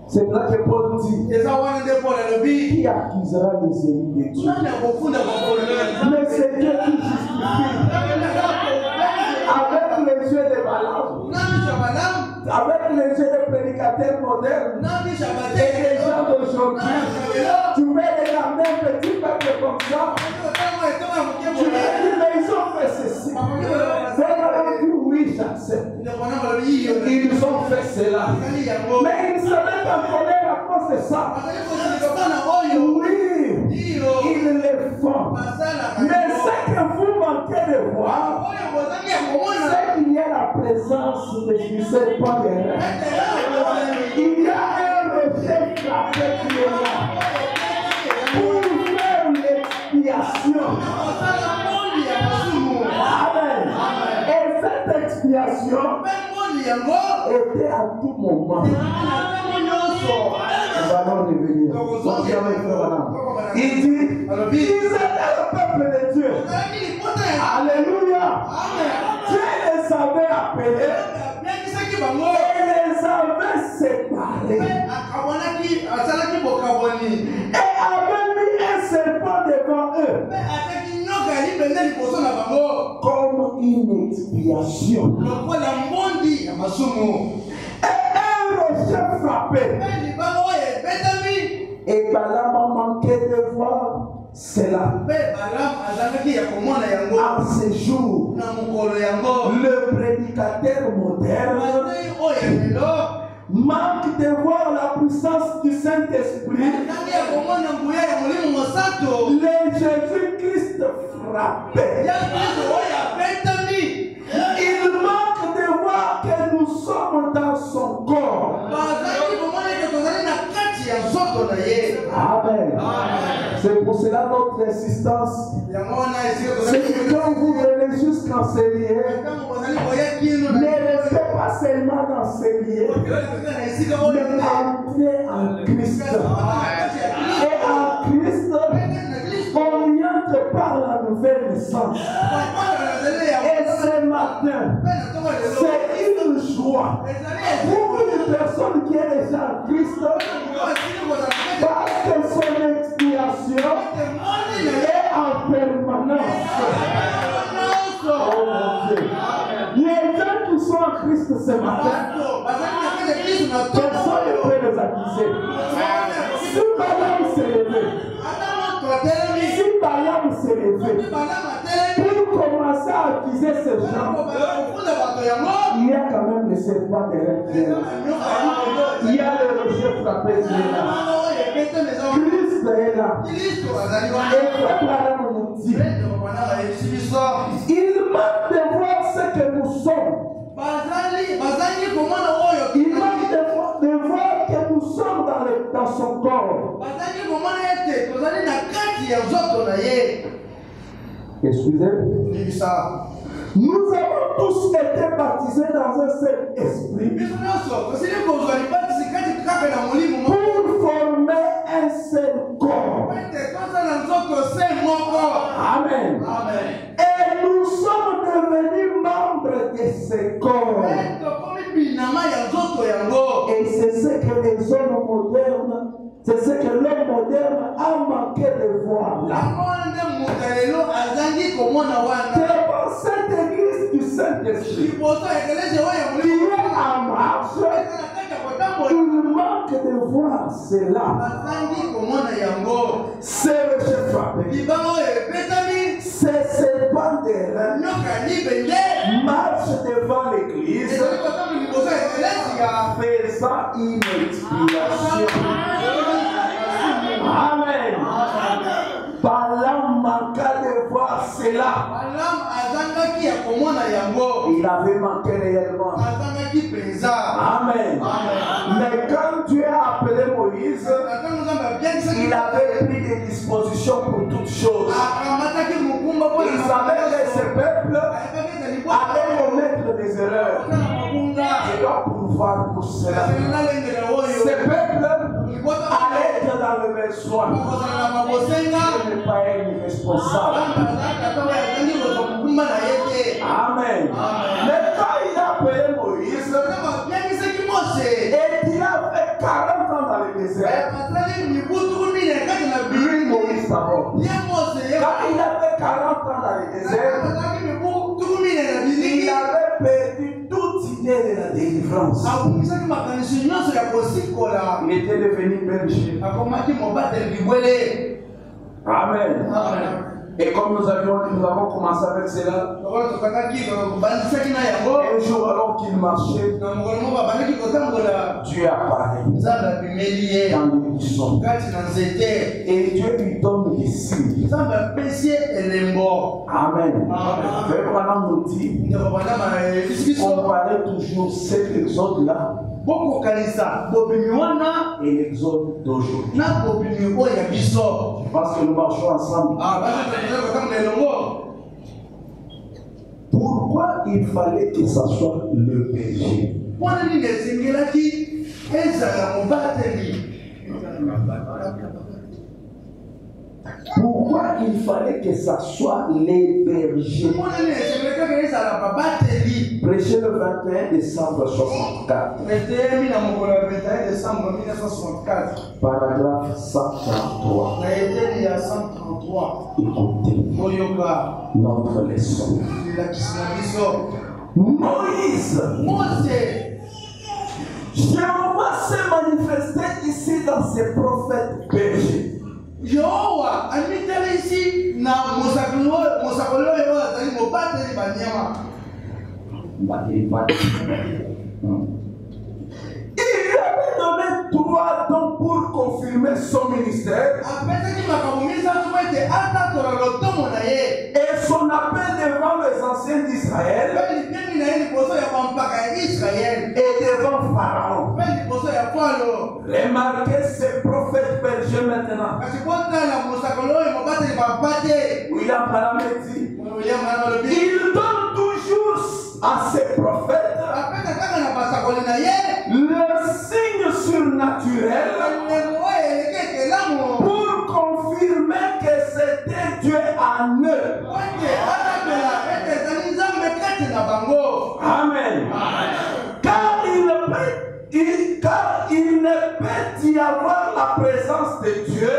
C'est là que Paul dit. Qui accusera les ennemis de Dieu? Mais c'est Dieu qui justifie. Avec les yeux de Balaam, avec les yeux des prédicateurs modernes et les gens d'aujourd'hui, tu veux regarder un petit peuple comme ça. Tu veux dire, mais ils ont fait ceci. C'est dit, oui, j'accepte. Ils ont fait cela. Mais ils ne savaient pas colère à cause de ça. Oui, ils le font. Mais ce que vous manquez de voir, c'est qu'il y a la présence de Jésus pas derrière. Il y a un rocher frappé qui est là pour faire l'expiation. Amen. Et cette expiation était à tout moment. Nous allons revenir. Il dit, ils étaient le peuple de Dieu. Alléluia. Dieu les avait appelés et les avait séparés. Et avait mis un serpent devant eux comme une expiation. Et un rocher frappé. Et Balaam a manqué de voir cela. À ce jour, le prédicateur moderne manque de voir la puissance du Saint-Esprit. Le Jésus-Christ frappé. Il manque de voir que nous sommes dans son corps. Amen. C'est pour cela notre insistance. C'est que quand vous venez jusqu'en Série, ne restez pas seulement dans Série, mais entrez en Christ. Et en Christ, on y entre par la nouvelle naissance. Et ce matin, c'est une joie pour une personne qui est déjà en Christ, parce que son expiation est en permanence. Oh mon Dieu. Les gens qui sont en Christ ce matin, personne ne peut les accuser. Si Balaam s'est levé, pour commencer à accuser ces gens, il y a quand même le serpent derrière. Il y a le rocher frappé qui est là. Christ est là. Et comme Balaam nous dit, il manque de voir ce que nous sommes. Il manque de voir que nous sommes dans son corps. Excusez-moi. Nous avons tous été baptisés dans un seul esprit pour former un seul corps. Amen. Et nous sommes devenus membres de ce corps. Et c'est ce que les hommes modernes, c'est ce que l'homme moderne a manqué de voir là. Cette église du Saint-Esprit qui est en marche Il manque de voir cela. C'est le chef frappé. C'est ce bandera marche devant l'église faisant une expiation. Amen. Balaam manqua de voir cela. Il avait manqué réellement. Amen. Mais quand Dieu a appelé Moïse, il avait pris des dispositions pour toutes choses. Il savait que ce peuple allait commettre des erreurs. Il doit pouvoir pour cela. Ce peuple allait être dans le besoin. Il n'est pas irresponsable. Amen. Mais quand il a appelé Moïse, et il a fait 40 ans dans le désert, lui, Moïse d'abord. Quand il a fait 40 ans dans le désert, il avait perdu toute idée de la délivrance. Il était devenu berger. Amen. Et comme nous avons commencé avec cela, un jour alors qu'il marchait, Dieu apparaît dans le buisson. Et Dieu lui donne des signes. Amen. Vraiment nous dit, on parlait toujours cet exode-là et l'exode d'aujourd'hui. Parce que nous marchons ensemble. Pourquoi il fallait que ça soit le berger? Pourquoi il fallait que ça soit les bergers? Prêché le 21 décembre 64. Paragraphe 133. Écoutez notre leçon. Moïse. Jéhovah s'est manifesté ici dans ses prophètes bergers. Yehowa amitele ici na mosakolo yo azali mobateli banyama. Il avait donné 3 dons pour confirmer son ministère. Et son appel devant les anciens d'Israël. Et devant Pharaon. Remarquez ces prophètes bergers maintenant. William Branham dit, il donne toujours à ces prophètes le signe surnaturel pour confirmer que c'était Dieu en eux. Amen. Car il ne peut y avoir la présence de Dieu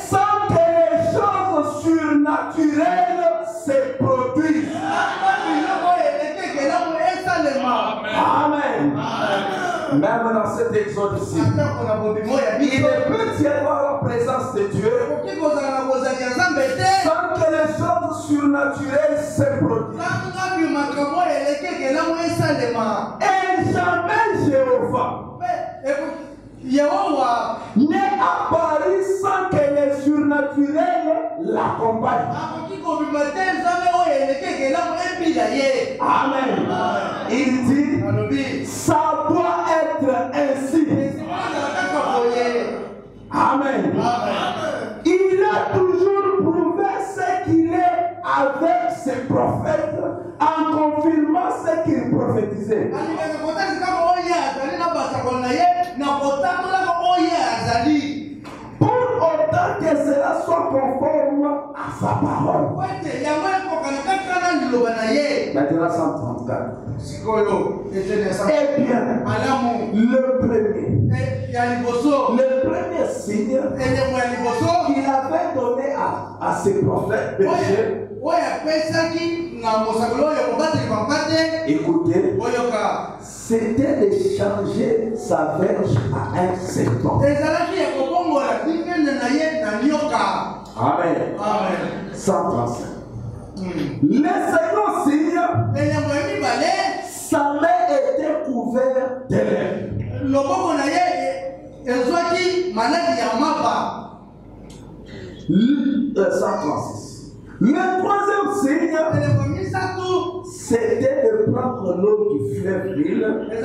sans que les choses surnaturelles se produisent. Amen. Même dans cet exode ici, il ne peut y avoir la présence de Dieu sans que les choses surnaturelles se produisent. Et jamais Jéhovah n'est apparu sans que les surnaturels l'accompagnent. Amen. Il dit, ça doit être ainsi. Amen. Il a toujours prouvé ce qu'il est avec ses prophètes en confirmant ce qu'il prophétisait. Pour autant que cela soit conforme à sa parole. Maintenant 134. Eh bien, le premier signe qu'il avait donné à ses prophètes bergers, écoutez, c'était de changer sa verge à un serpent. Amen. 135. Les Seigneurs Seigneur, sa main était couverte de lèvres. 136. Le troisième signe, c'était de prendre l'eau du fleuve Nil et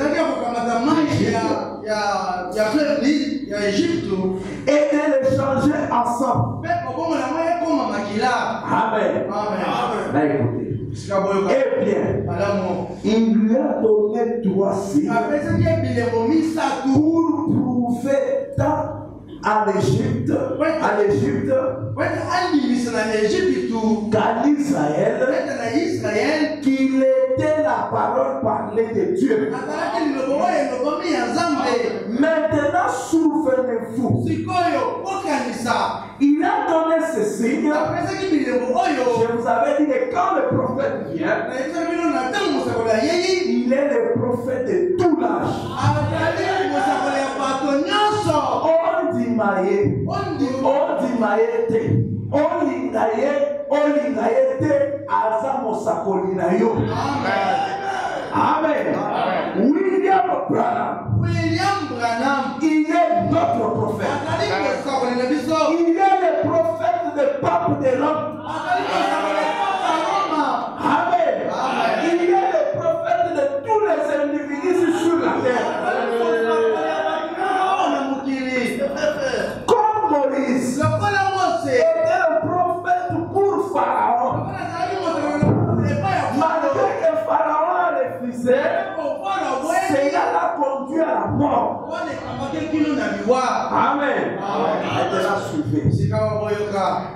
de les changer ensemble. Amen. Là, écoutez. Eh bien, il lui a donné 3 signes pour prouver à l'Égypte, qu'à Israël, qu'il était la parole parlée de Dieu. Maintenant, souvenez-vous, il a donné ce signe. Je vous avais dit que quand le prophète vient, il est le prophète de tout l'âge. Amen. William Branham, il est notre prophète. Il est le prophète du pape de Rome. Amen. Il est le prophète de tous les individus sur la terre. Comme Moïse était le prophète pour Pharaon. Malgré que Pharaon a refusé, Seigneur l'a conduit à la mort. Amen.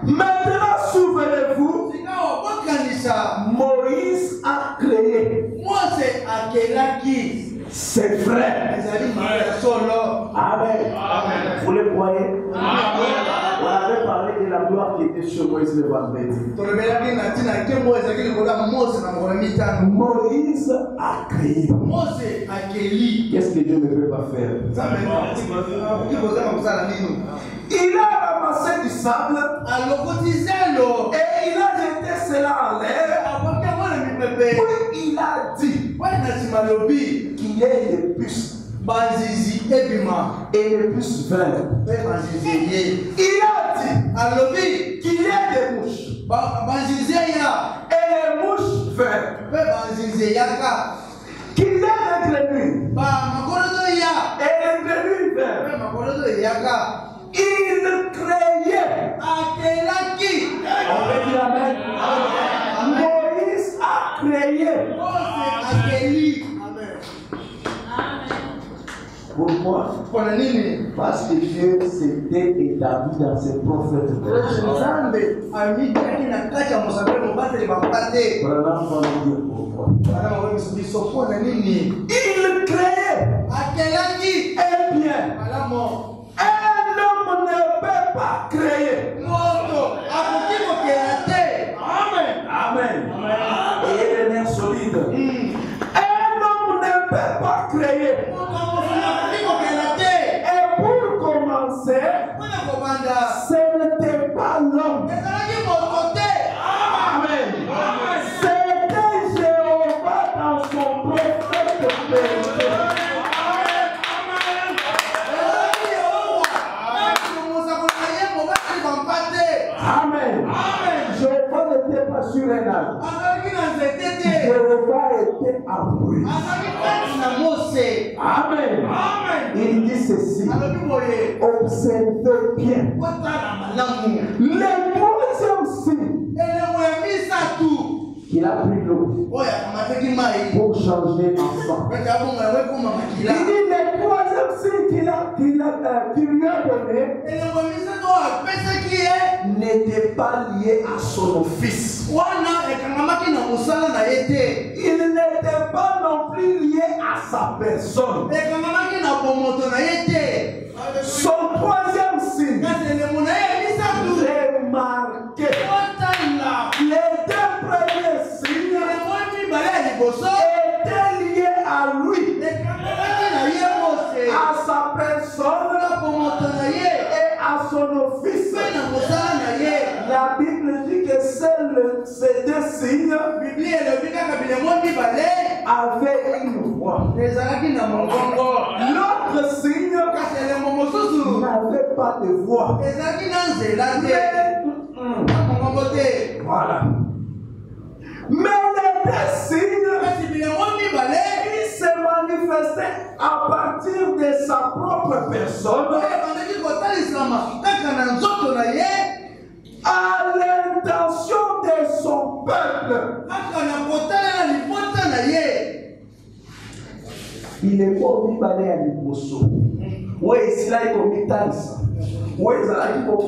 Maintenant, souvenez-vous, Moïse a créé ses frères. Amen. Vous les croyez? On avait parlé de la gloire qui était sur Moïse le vendredi. Moïse a créé. Qu'est-ce que Dieu ne peut pas faire? Il a ramassé du sable et il a jeté cela en l'air. Puis il a dit qu'il y ait des puces et les puces vertes. Il a dit qu'il y ait des mouches et les mouches vertes. Qu'il y ait des grenouilles et les grenouilles vertes. Il créait. On peut dire amen. Moïse a créé. Pourquoi? Parce que Dieu s'était établi dans ses prophètes. Il créait. Eh bien, un homme ne peut pas créer. Amen. Et il est nerf solide. Un homme ne peut pas créer. Et pour commencer, ce n'était pas l'homme. Amen. C'était Jéhovah dans son prophète vérité. Amen. Jéhovah n'était pas sur un âge. Jéhovah était amoureux. Amen. Il dit ceci. Observez bien. Le troisième signe. Il a pris l'eau pour changer en sang. Il dit le troisième signe qu'il lui a donné n'était pas lié à son office. Il n'était pas non plus lié à sa personne. Son troisième signe, remarquez, les deux premiers signes étaient liés à lui. La Bible dit que seuls ces deux signes avaient une voix. L'autre signe n'avait pas de voix. Voilà. Mais les deux signes, il se manifestait à partir de sa propre personne, à l'intention de son peuple. Il est pas mis à l'imposso. Oui, c'est là qu'il commet ça. Oui, c'est là qu'il faut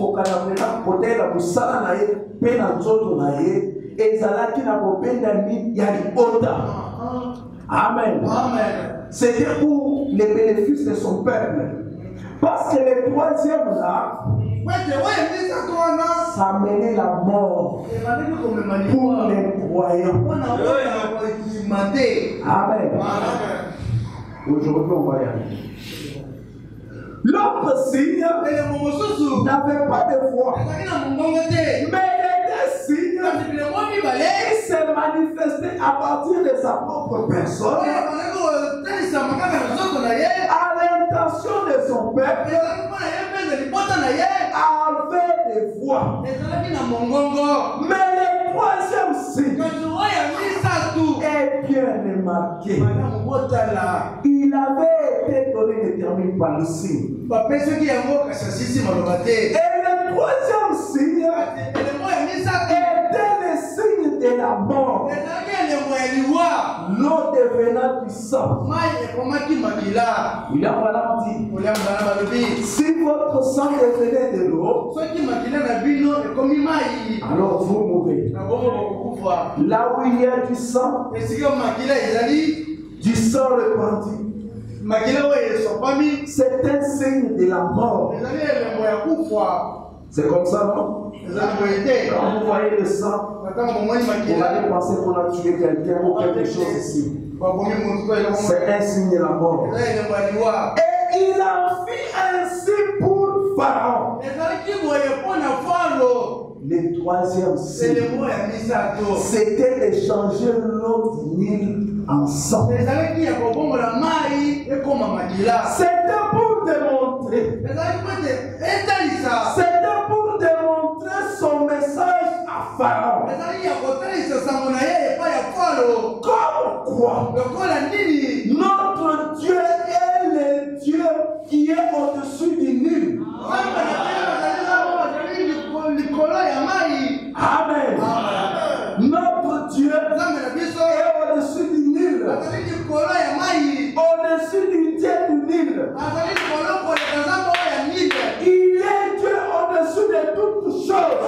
côté la moussala na ye, pena nzoto na ye, et c'est là qu'il n'a pas mis ya libota. Amen. C'était pour les bénéfices de son peuple. Parce que le troisième là, ça menait la mort pour les croyants. Amen. Aujourd'hui, on va y aller. L'autre signe n'avait pas de voix. Mais les deux signes, il se manifestait à partir de sa propre personne, à l'intention de son peuple, avait des voix. Mais le troisième signe est bien remarqué. Il avait été donné des termes par le signe. Et le troisième signe était le signe de la mort. L'eau devenant du sang. Il a voilà dit, si votre sang devenait de l'eau, alors vous mourrez. Là où il y a du sang, du sang répandu, c'est un signe de la mort. C'est comme ça, non? Quand vous voyez le sang, vous allez penser qu'on a tué quelqu'un ou quelque chose ici. C'est un signe de la mort. Et il en fit ainsi pour Pharaon. Le troisième signe, c'était de changer l'eau du Nil en sang. C'était pour démontrer. C'était pour démontrer son message à Pharaon. Comme quoi notre Dieu est le Dieu qui est au-dessus du Nil. Amen. Notre Dieu est au-dessus du Nil. Au-dessus du Dieu du Nil. Il est Dieu au-dessus de toutes choses.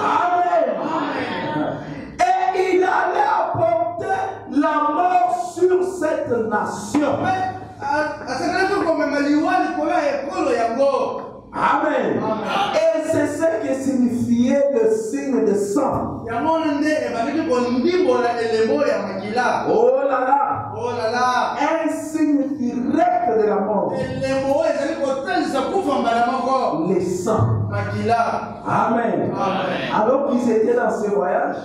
Amen. Et il allait apporter la mort sur cette nation. Amen. Et c'est ce que signifiait le signe de sang. Oh là là. Un signe direct de la mort. Le sang. Amen. Alors qu'ils étaient dans ce voyage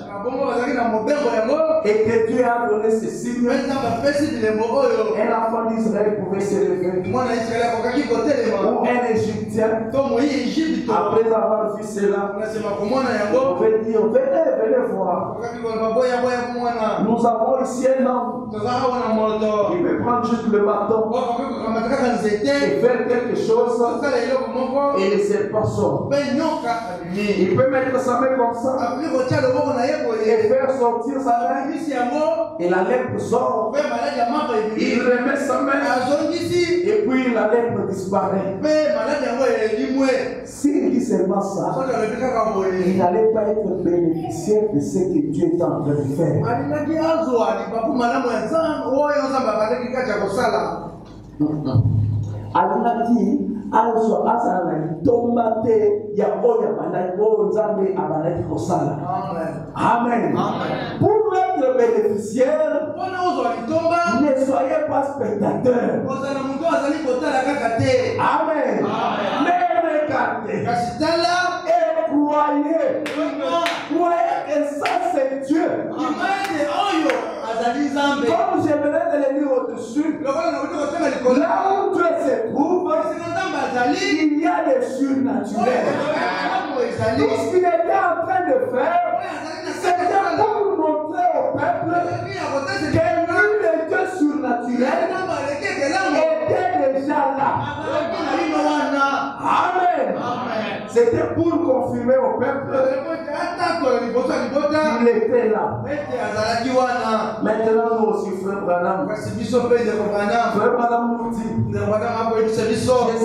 et que Dieu a donné ce signe, un enfant d'Israël pouvait se lever, ou un Égyptien, après avoir vu cela, pouvait dire, venez voir. Nous avons ici un homme. Il peut prendre juste le bâton et faire quelque chose et les serpents sortent. Il peut mettre sa main comme ça et faire sortir sa main et la lèpre sort. Il remet sa main et puis la lèpre disparaît. S'il dit seulement ça, il n'allait pas être bénéficiaire de ce que Dieu est en train de faire. Alinati also asa na tomba te ya oya bandai o nzambe abalaki kosala. Amen. Pour être bénéficiaire, ne soyez pas spectateur. Amen. Mais Regardez. Et croyez. Croyez que ça c'est Dieu. Comme je venais de le dire au-dessus, là où Dieu se trouve, il y a des surnaturels. Tout ce qu'il était en train de faire, c'était pour montrer au peuple que lui, le Dieu surnaturel, était déjà là. Amen. C'était pour confirmer au peuple qu'il était là. Maintenant, nous aussi, frère Branham. Frère Branham nous dit, je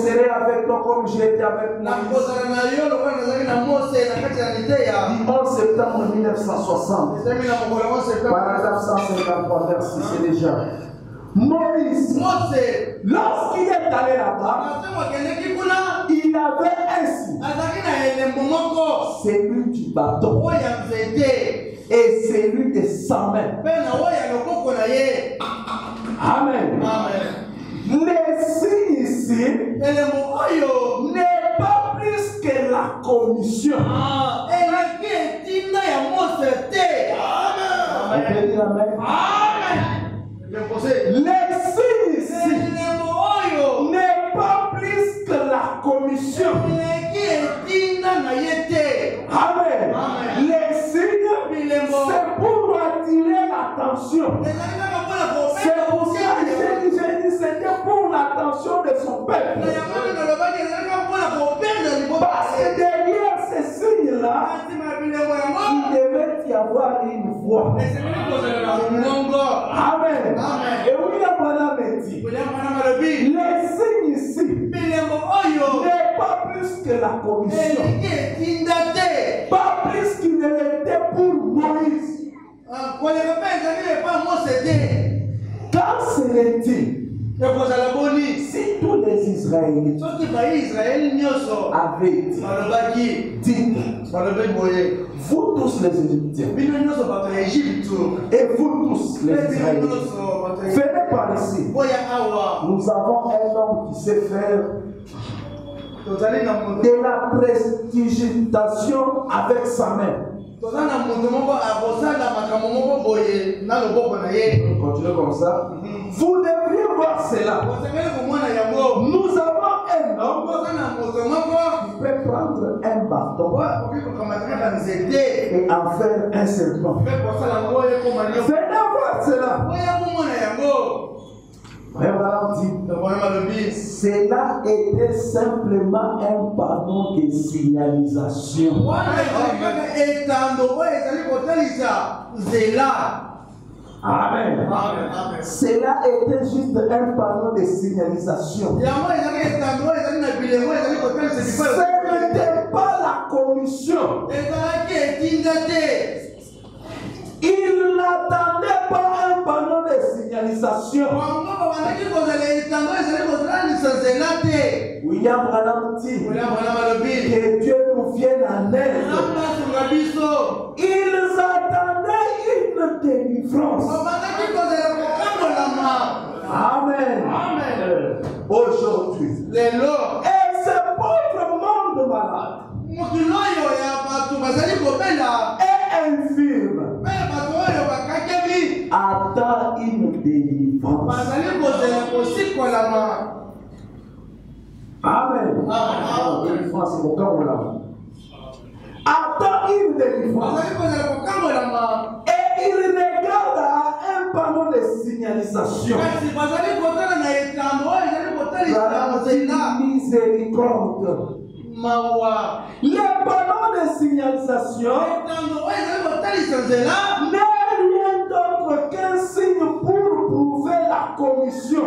serai avec toi comme j'ai été avec Moïse. Du 11 septembre 1960, paragraphe 153, verset 6, c'est déjà. Moïse, lorsqu'il est allé là-bas, il avait ainsi celui du bâton et celui de sa main. Amen. Les signes ici n'est pas plus que la commission. On peut dire amen. Les signes ici n'est pas plus que la commission. Amen. Les signes, c'est pour attirer l'attention. C'est pour ça que j'ai dit c'était pour l'attention de son peuple. Parce que derrière ces signes-là, il devait y avoir une voix. Amen. Et William Branham dit, les signes ici n'est pas plus que la commission. Pas plus qu'il ne l'était pour Moïse. Quand serait-il si tous les Israélites avaient dit, vous tous les Égyptiens et vous tous les Israélites, venez par ici. Nous avons un homme qui sait faire de la prestigitation avec sa main. Continuez comme ça. Vous devriez voir cela. Nous avons un homme qui peut prendre un bâton et en faire un serpent. Venez voir cela. Cela était simplement un panneau de signalisation. Amen. Cela était juste un panneau de signalisation. Ce n'était pas la commission. Il n'attendait pas un panneau de signalisation. William Branham dit que Dieu nous vienne en aide. Ils attendaient une délivrance. Amen. Aujourd'hui. Et ce pauvre monde malade est infirme. Attends une délivrance. Amen. Délivrance, c'est pourquoi on l'a. Attends une délivrance. Et il regarde à un panneau de signalisation. Miséricorde. Les panneaux de signalisation n'est rien d'autre qu'un signe pour prouver la commission.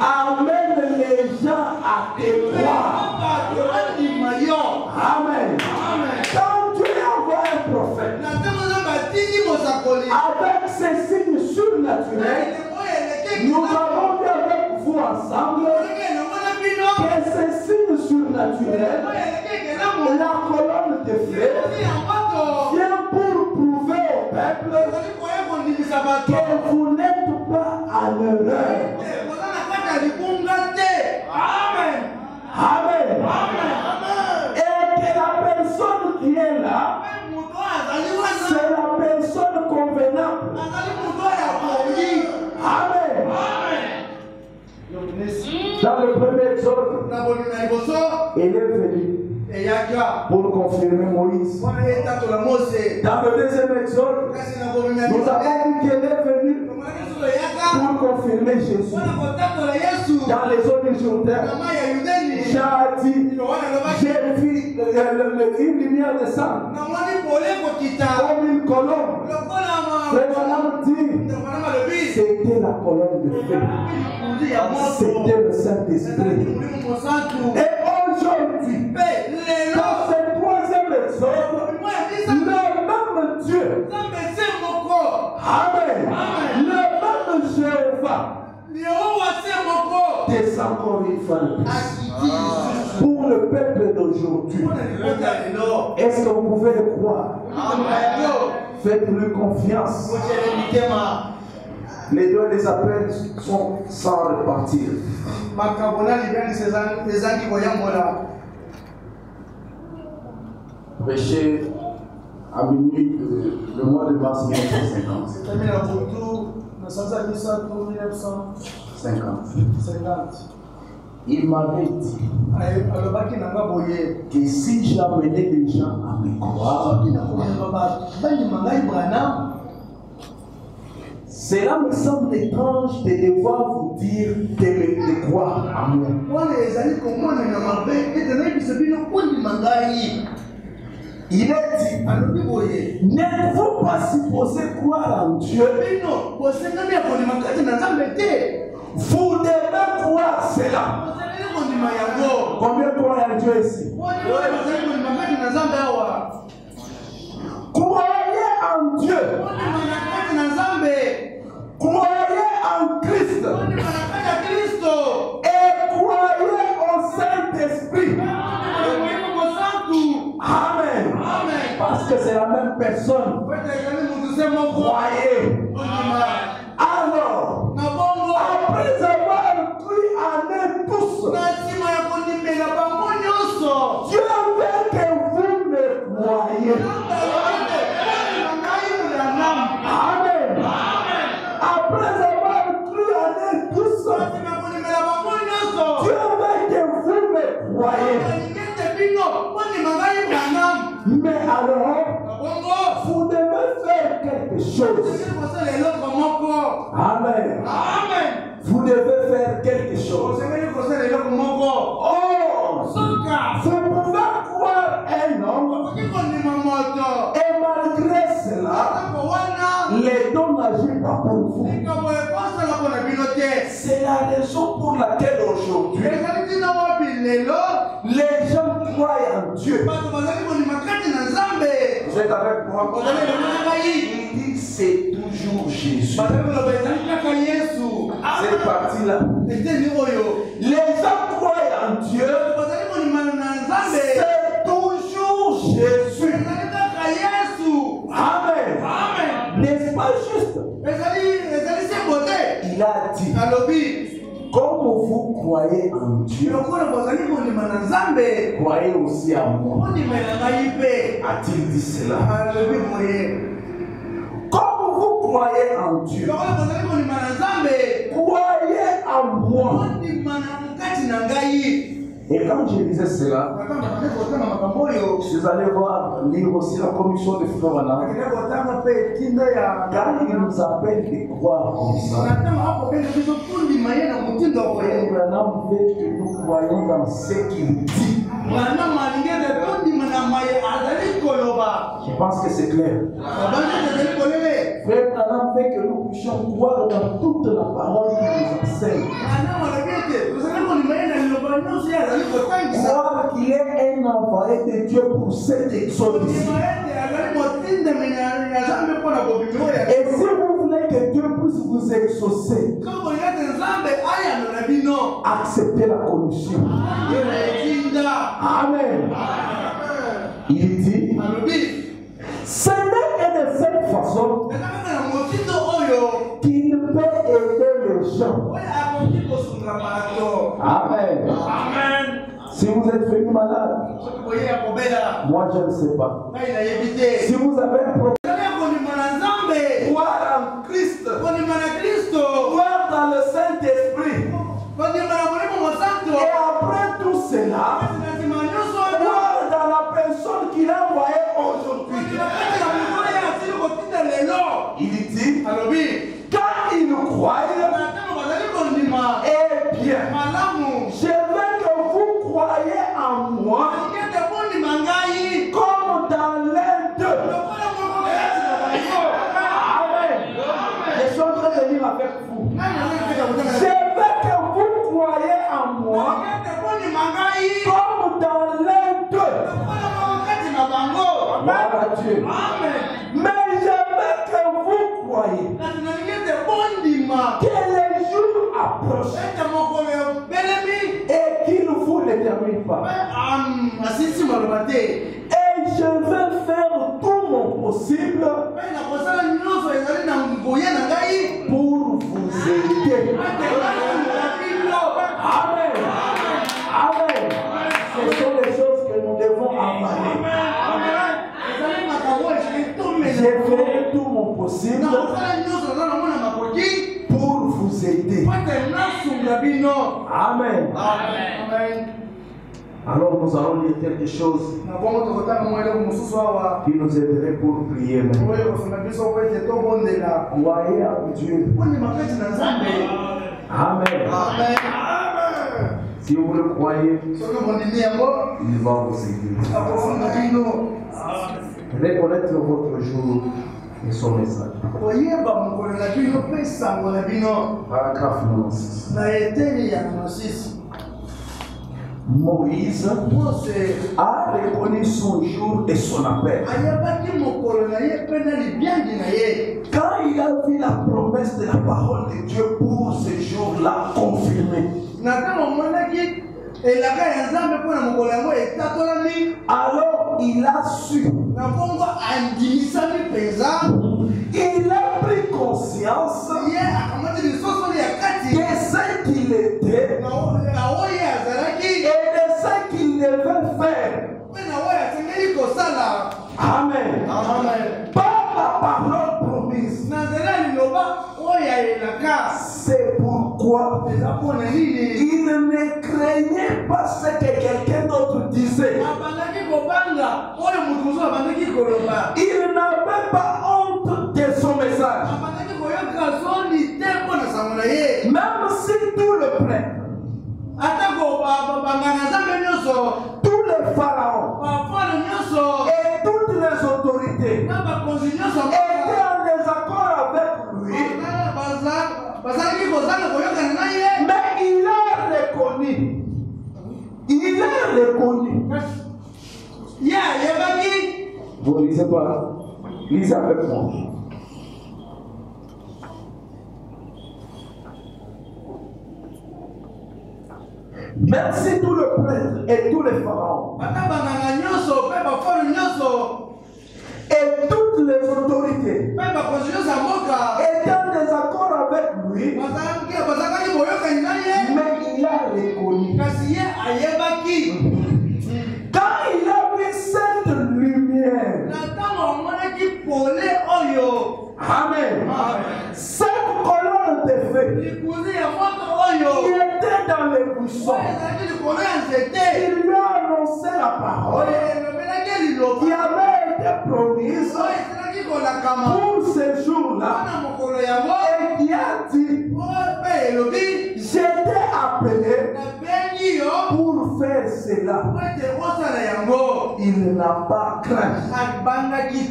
Amène les gens à te croire. Amen. Quand Dieu envoie un prophète avec ces signes surnaturels, nous avons vu avec vous ensemble que ces signes surnaturels, la colonne de feu, vient pour prouver au peuple que vous n'êtes pas à l'erreur. qui est là, c'est la personne convenable. Amen. Dans le premier exode, il est venu pour confirmer Moïse. Dans le deuxième exode, nous avons vu qu'il est venu pour confirmer Jésus. Dans les eaux du Jourdain, Jean a dit, j'ai vu une lumière descendre comme une colombe. Frère dit, c'était la colonne de feu. C'était le Saint-Esprit. Et aujourd'hui, dans ce troisième exode, le même Dieu, Amen, le même Jéhovah, descend encore une fois de plus pour le peuple d'aujourd'hui. Est-ce que vous pouvez le croire? Faites-lui confiance. Les dons des appels sont sans repartir. Prêcher à minuit le mois de mars 1950. 50. Il m'avait dit que si j'amenais des gens à me croire, cela me semble étrange de devoir vous dire de croire à moi. Il est dit, n'êtes-vous pas supposé croire en Dieu? Vous devez croire cela. Combien croient en Dieu ici? Croyez en Dieu. Croyez en Christ. Et croyez au Saint-Esprit. Amen. Parce que c'est la même personne. Croyez. Alors, après avoir cru en eux tous, Dieu veut que vous me croyez. Amen. Après avoir cru en eux tous, Dieu veut que vous me croyez. Mais alors, vous devez faire quelque chose. Amen. Vous devez faire quelque chose. Oh, vous pouvez croire un homme et malgré cela, les dons n'agissent pas pour vous. C'est la raison pour laquelle aujourd'hui, les gens croient en Dieu. Vous êtes avec moi? Il dit c'est toujours Jésus. Cette partie-là. Les gens croient en Dieu. C'est toujours Jésus. Amen. N'est-ce pas juste? Il a dit, comme vous croyez en Dieu, croyez aussi en moi. A-t-il dit cela? Comme vous croyez en Dieu, croyez en moi. Et quand je disais cela, je suis allé voir, lire aussi la commission de Frère Anna. Car il nous appelle de croire comme ça. Frère Anna veut que nous croyons dans ce qu'il dit. Je pense que c'est clair. Frère Anna veut que nous puissions croire dans toute la parole qu'il nous enseigne. Croire qu'il est un envoyé de Dieu pour cet exode ici. Et si vous voulez que Dieu puisse vous exaucer, acceptez la commission. Amen. Il dit, ce n'est que de cette façon qu'il peut aider les gens. Amen. Si vous êtes venu malade, Moi, je ne sais pas. Si vous avez un problème, croire en Christ, croire dans le Saint-Esprit, et après tout cela, croire dans la personne qu'il a envoyée aujourd'hui. Il dit, quand il nous croyait, eh bien, je veux que vous croyez en moi comme dans l'un d'eux. Amen. Je suis en train de lire avec vous. Je veux que vous croyez en moi comme dans l'un d'eux. Gloire à Dieu. Mais je veux que vous croyez que les jours approchent et qu'il ne vous les termine pas. Et je veux faire tout mon possible pour vous aider. Amen. Amen. Ce sont les choses que nous devons avaler. Je ferai tout mon possible pour vous aider. Amen. Amen. Alors nous allons lire quelque chose qui nous aiderait pour prier. Croyez en Dieu. Amen. Amen. Si vous le croyez, il va vous aider. Reconnaître votre jour et son message. Paragraphe 96. Moïse a reconnu son jour et son appel. Quand il a vu la promesse de la parole de Dieu pour ce jour-là confirmée, alors il a su, il a pris conscience de ce qu'il était et de ce qu'il devait faire. Amen. Par la parole promise. C'est pourquoi il ne craignait pas ce que quelqu'un d'autre disait. Il n'avait pas honte de son message. Même si tout le prêtre, tous les pharaons et toutes les autorités étaient en désaccord avec lui, mais il a reconnu. Vous lisez pas là? Lisez avec moi. Même si tout le prêtre et tous les pharaons et toutes les autorités étaient en désaccord avec lui, mais il a reconnu. Quand il a vu cette lumière, amen, cette colonne de feu qui était dans les buissons, il lui a annoncé la parole qui avait été promise pour ce jour-là, et qui a dit, j'étais appelé pour faire cela. Il n'a pas craint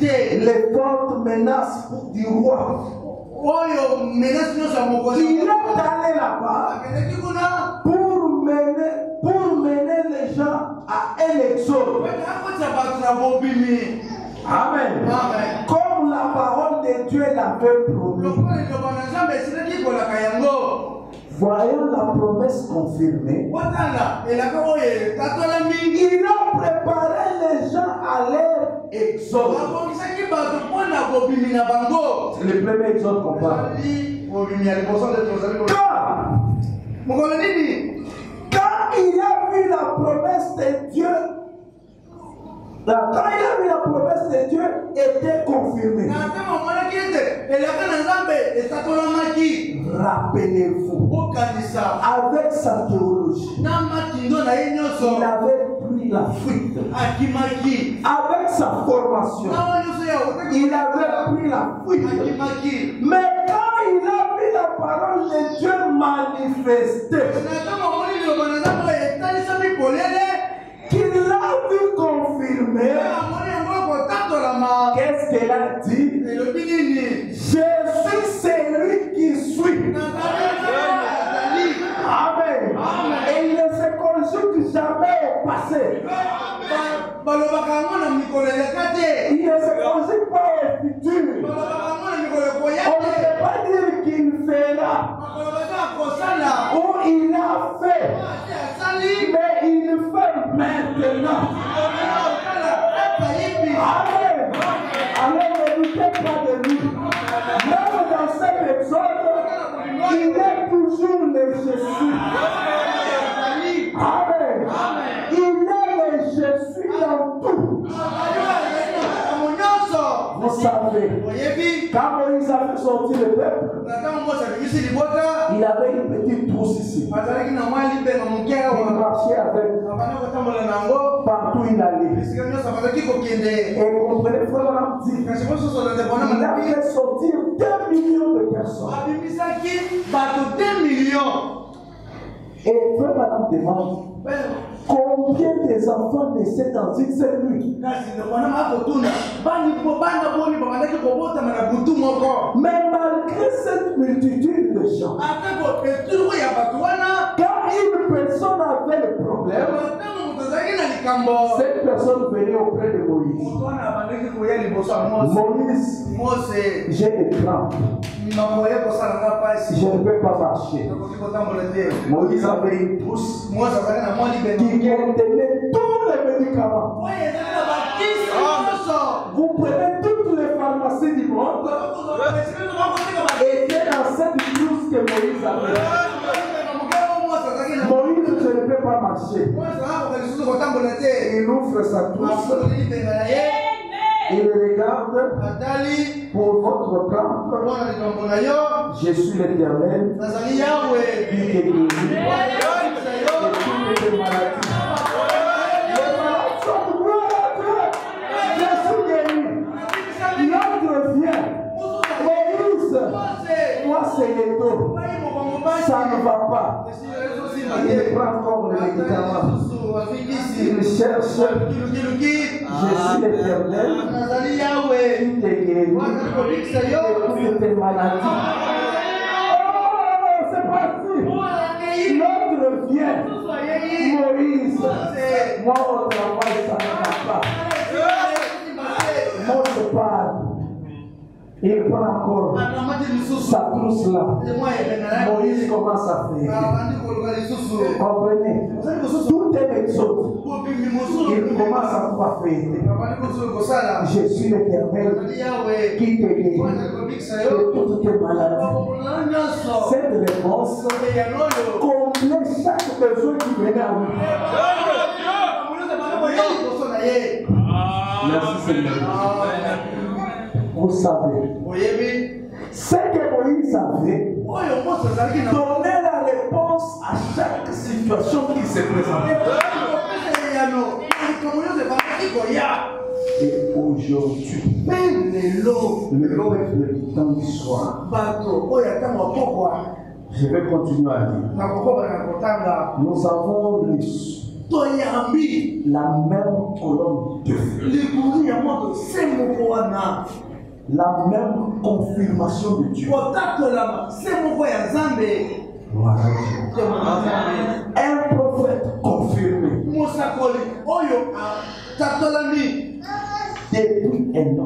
les fortes menaces du roi. Il est allé là-bas pour mener les gens à un exode. Amen. Comme la parole de Dieu l'avait promis. Voyant la promesse confirmée, il a préparé les gens à leur exode. C'est le premier exode qu'on parle. Quand il a vu la promesse de Dieu Quand il a vu la promesse de Dieu était confirmée. Rappelez-vous, avec sa théologie, il avait pris la fuite. Avec sa formation, il avait pris la fuite. Mais quand il a vu la parole de Dieu manifestée, qu'il l'a vu confirmer, qu'est-ce qu'elle a dit? Je suis celui qui suis. Amen. Et il ne se conjugue jamais au passé. Il ne se conjugue pas au futur. On ne peut pas dire qu'il fera ou il a fait, mais il fait maintenant. Amen. Alors ne doutez pas de lui. Même dans cet épisode, il est toujours le Jésus. Amen. Il est le Jésus dans tout. Vous savez, quand Moïse a fait sortir le peuple, il avait une petite trousse ici. Il marchait avec partout il allait. Et comprenez, frère, dit, il a fait sortir 2 millions de personnes. Et frère, madame demande, combien des enfants décèdent dans une seule nuit? Mais malgré cette multitude de gens, quand une personne avait le problème, cette personne venait auprès de Moïse. Moïse, j'ai des crampes. Je ne peux pas marcher. Moïse avait une trousse qui contenait tous les médicaments. Vous prenez toutes les pharmacies du monde et c'est dans cette trousse que Moïse avait. Moïse, je ne peux pas marcher. Il ouvre sa trousse. Il regarde pour votre crampe. Je suis l'Éternel qui te guérit. Et toutes les maladies. Les malades sont gloires. Je suis guéri. L'autre vient. Moïse, moi c'est le dos. Ça ne va pas. Il prend encore le médicament. Il cherche. Je suis l'Éternel qui te guérit de toutes tes maladies. Oh, c'est parti. L'autre vient. Moïse, moi au travail, ça ne va pas. Moi je parle. Il prend encore sa trousse là. Moïse commence à faire. Comprenez? Tout est exode. Il commence à pouvoir faire. Je suis l'Éternel qui te guérit de toutes tes maladies. Cette réponse comblait chaque besoin qui venait à lui. Merci Seigneur. Vous savez, ce que Moïse avait donné la réponse à chaque situation qui se présentait. Et aujourd'hui, le peuple du temps du soir, je vais continuer à dire, nous avons la même colonne de feu. La même confirmation de Dieu. Un prophète confirmé. Depuis un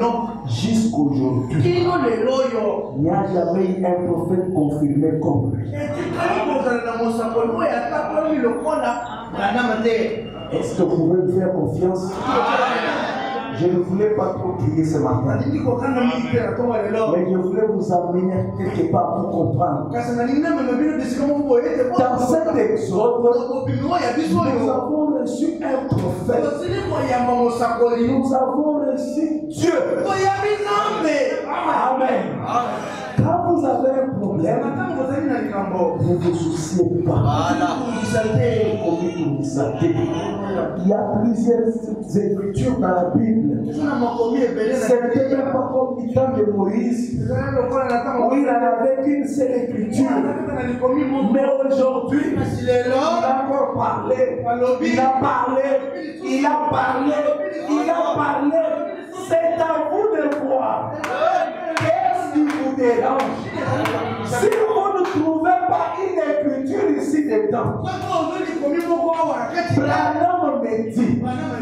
an jusqu'aujourd'hui, il n'y a jamais eu un prophète confirmé comme lui. Est-ce que vous pouvez me faire confiance? Je ne voulais pas trop crier ce matin. Mais je voulais vous amener quelque part pour comprendre. Dans cet exode, nous avons reçu un prophète. Nous avons reçu Dieu. Amen. Quand vous avez un problème, ne vous souciez pas. Il y a plusieurs écritures dans la Bible. C'était même pas comme du temps de Moïse, où il n'avait qu'une seule écriture. Mais aujourd'hui, il a encore parlé. Il a parlé. Il a parlé. Il a parlé. C'est à vous de voir. Qu'est-ce qui vous dérange? Si vous ne trouvez pas une écriture ici dedans, Branham me dit,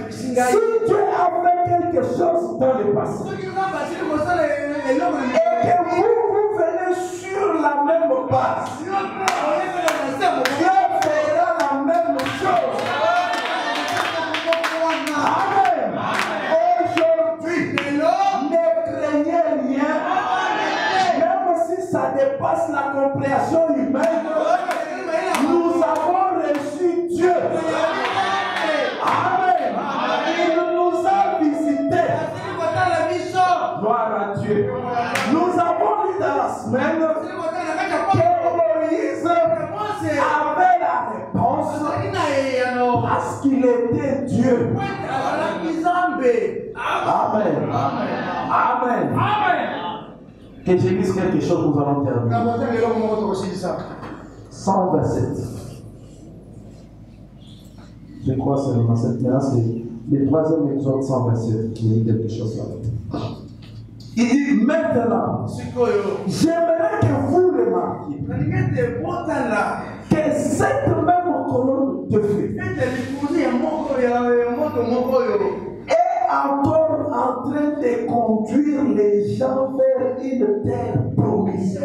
si Dieu a fait quelque chose dans le passé, et que vous venez sur la même base, Dieu fera la même chose. Amen. Aujourd'hui, ne craignez rien. Ça dépasse la compréhension humaine. Nous avons reçu Dieu. Amen. Il nous a visités. Gloire à Dieu. Nous avons lu dans la semaine que Moïse avait la réponse parce qu'il était Dieu. Amen. Amen. Amen. Que je lise quelque chose, nous allons terminer. 127. Je crois seulement cette là, c'est le troisième exode 127 qui dit quelque chose là. Il dit maintenant, j'aimerais que vous remarquiez que cette même colonne de feu est encore en train de conduire les gens vers une terre promise.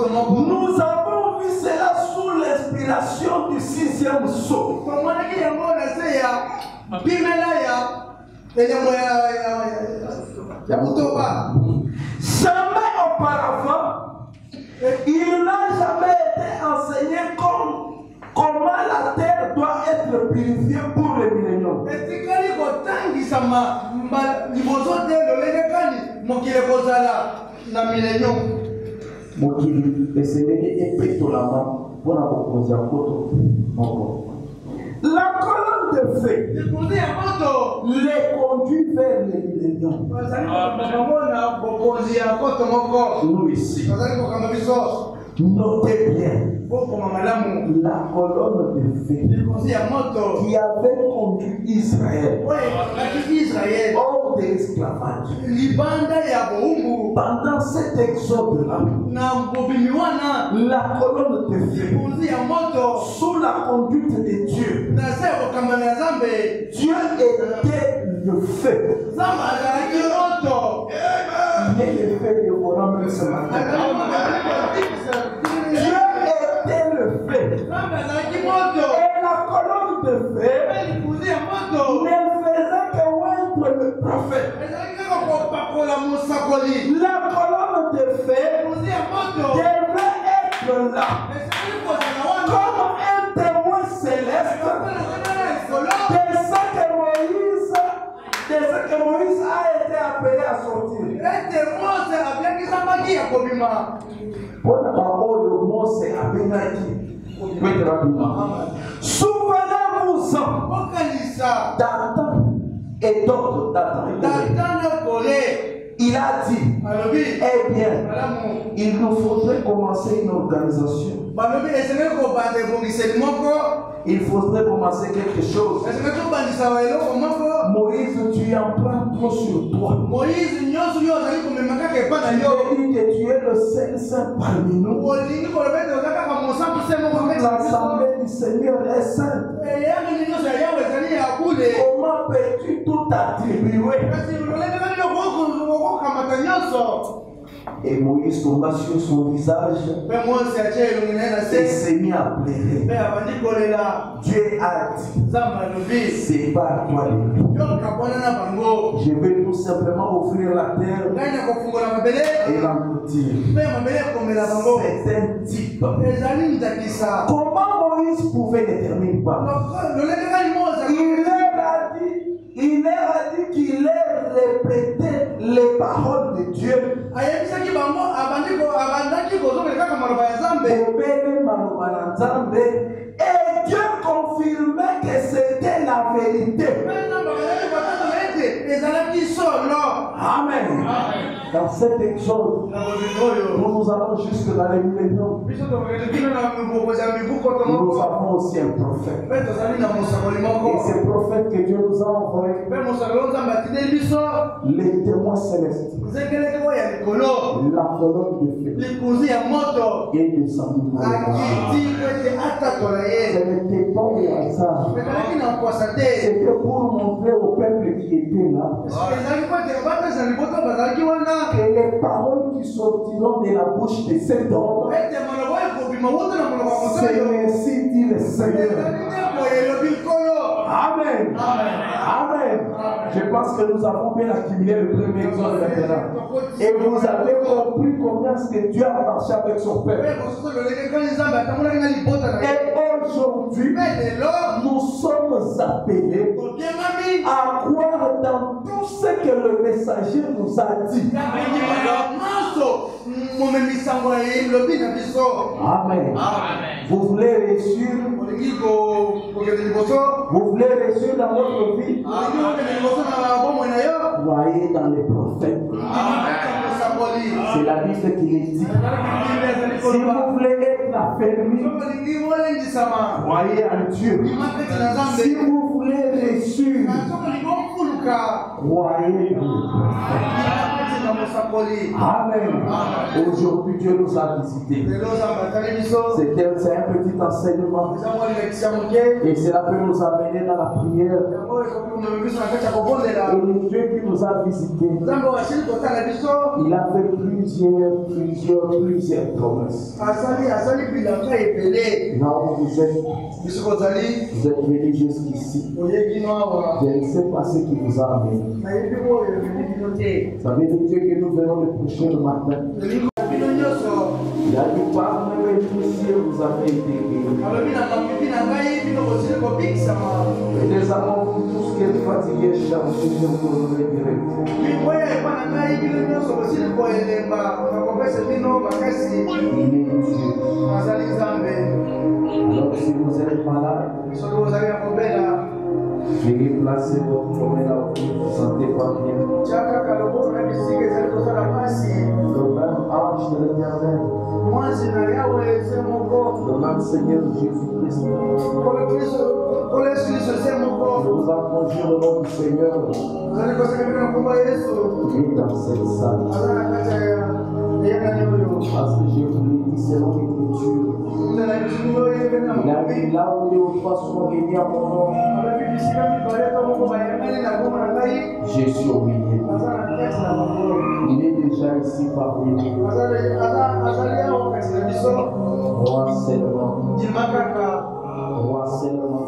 Nous avons vu cela sous l'inspiration du 6e sceau. Jamais auparavant, il n'a jamais été enseigné comment la terre doit être purifiée pour le millénium. La colonne de feu les conduit vers le millénium. Nous ici, notez bien la colonne de feu qui avait conduit Israël hors de l'esclavage. Pendant cet exode-là, la colonne de feu, sous la conduite de Dieu, Dieu était le feu. Il est le feu de Moran ce matin. Dieu était le feu. Et la colonne de feu ne faisait que oindre le prophète. La colonne de feu devait être là comme un témoin céleste de ce que Moïse a été appelé à sortir. Souvenez-vous-en d'Adam et d'autres il a dit, eh bien, il nous faudrait commencer une organisation. Il faudrait commencer quelque chose. Moïse, tu en prends trop sur toi. Tu dis que tu es le seul saint parmi nous. L'assemblée du Seigneur est sainte. Comment peux-tu tout attribuer? Et Moïse tomba sur son visage et s'est mis à pleurer. Dieu a dit, c'est pas toi les loups. Je vais tout simplement ouvrir la terre et l'engloutir. C'est un type. Comment Moïse pouvait déterminer pas? Il leur a dit qu'il leur répétait les paroles de Dieu. Et Dieu confirmait que c'était la vérité. Amen. Dans cet exode, nous allons jusque dans les milléniums. Nous avons aussi un prophète. Et c'est le prophète que Dieu nous a envoyé. Les témoins célestes. La colonne de feu. Et descendu. Ce n'était pas au hasard. C'était pour montrer au peuple qui était là que les paroles qui sortiront de la bouche de cet homme, c'est ainsi dit le Seigneur. Amen. Amen. Je pense que nous avons bien accumulé le premier exode maintenant. Et vous avez compris combien est-ce que Dieu a marché avec son peuple. Et aujourd'hui, nous sommes appelés à croire dans tout ce que le messager nous a dit. Amen. Vous voulez réussir? Vous voulez réussir dans votre vie? Voyez dans les prophètes. C'est la Bible qui les dit. Si vous voulez être affermi, croyez en Dieu. Si vous voulez réussir, croyez en Dieu. Amen. Aujourd'hui, Dieu nous a visités. C'est un petit enseignement. Et cela peut nous amener dans la prière. Et le Dieu qui nous a visités, il a fait plusieurs promesses. Non, vous êtes venus jusqu'ici. Je ne sais pas ce qui vous a amené. Vous savez, le Dieu que nous venons de prêcher le matin, il a dit par même ici vous avez été guéris. Et les amants, vous tous qui êtes fatigués, chargés, je vous remercie. Il est Dieu. Alors si vous êtes malade, veuillez placer votre main là où vous ne vous sentez pas bien. Le même ange de l'Éternel, le même Seigneur Jésus-Christ, nous avons conduit le nom du Seigneur. Et dans cette salle, parce que je vous l'ai dit selon l'Écriture, il a dit là où les autres sont réunis à mon nom, je suis au milieu. Il est déjà ici parmi nous. Roi seulement. Roi seulement.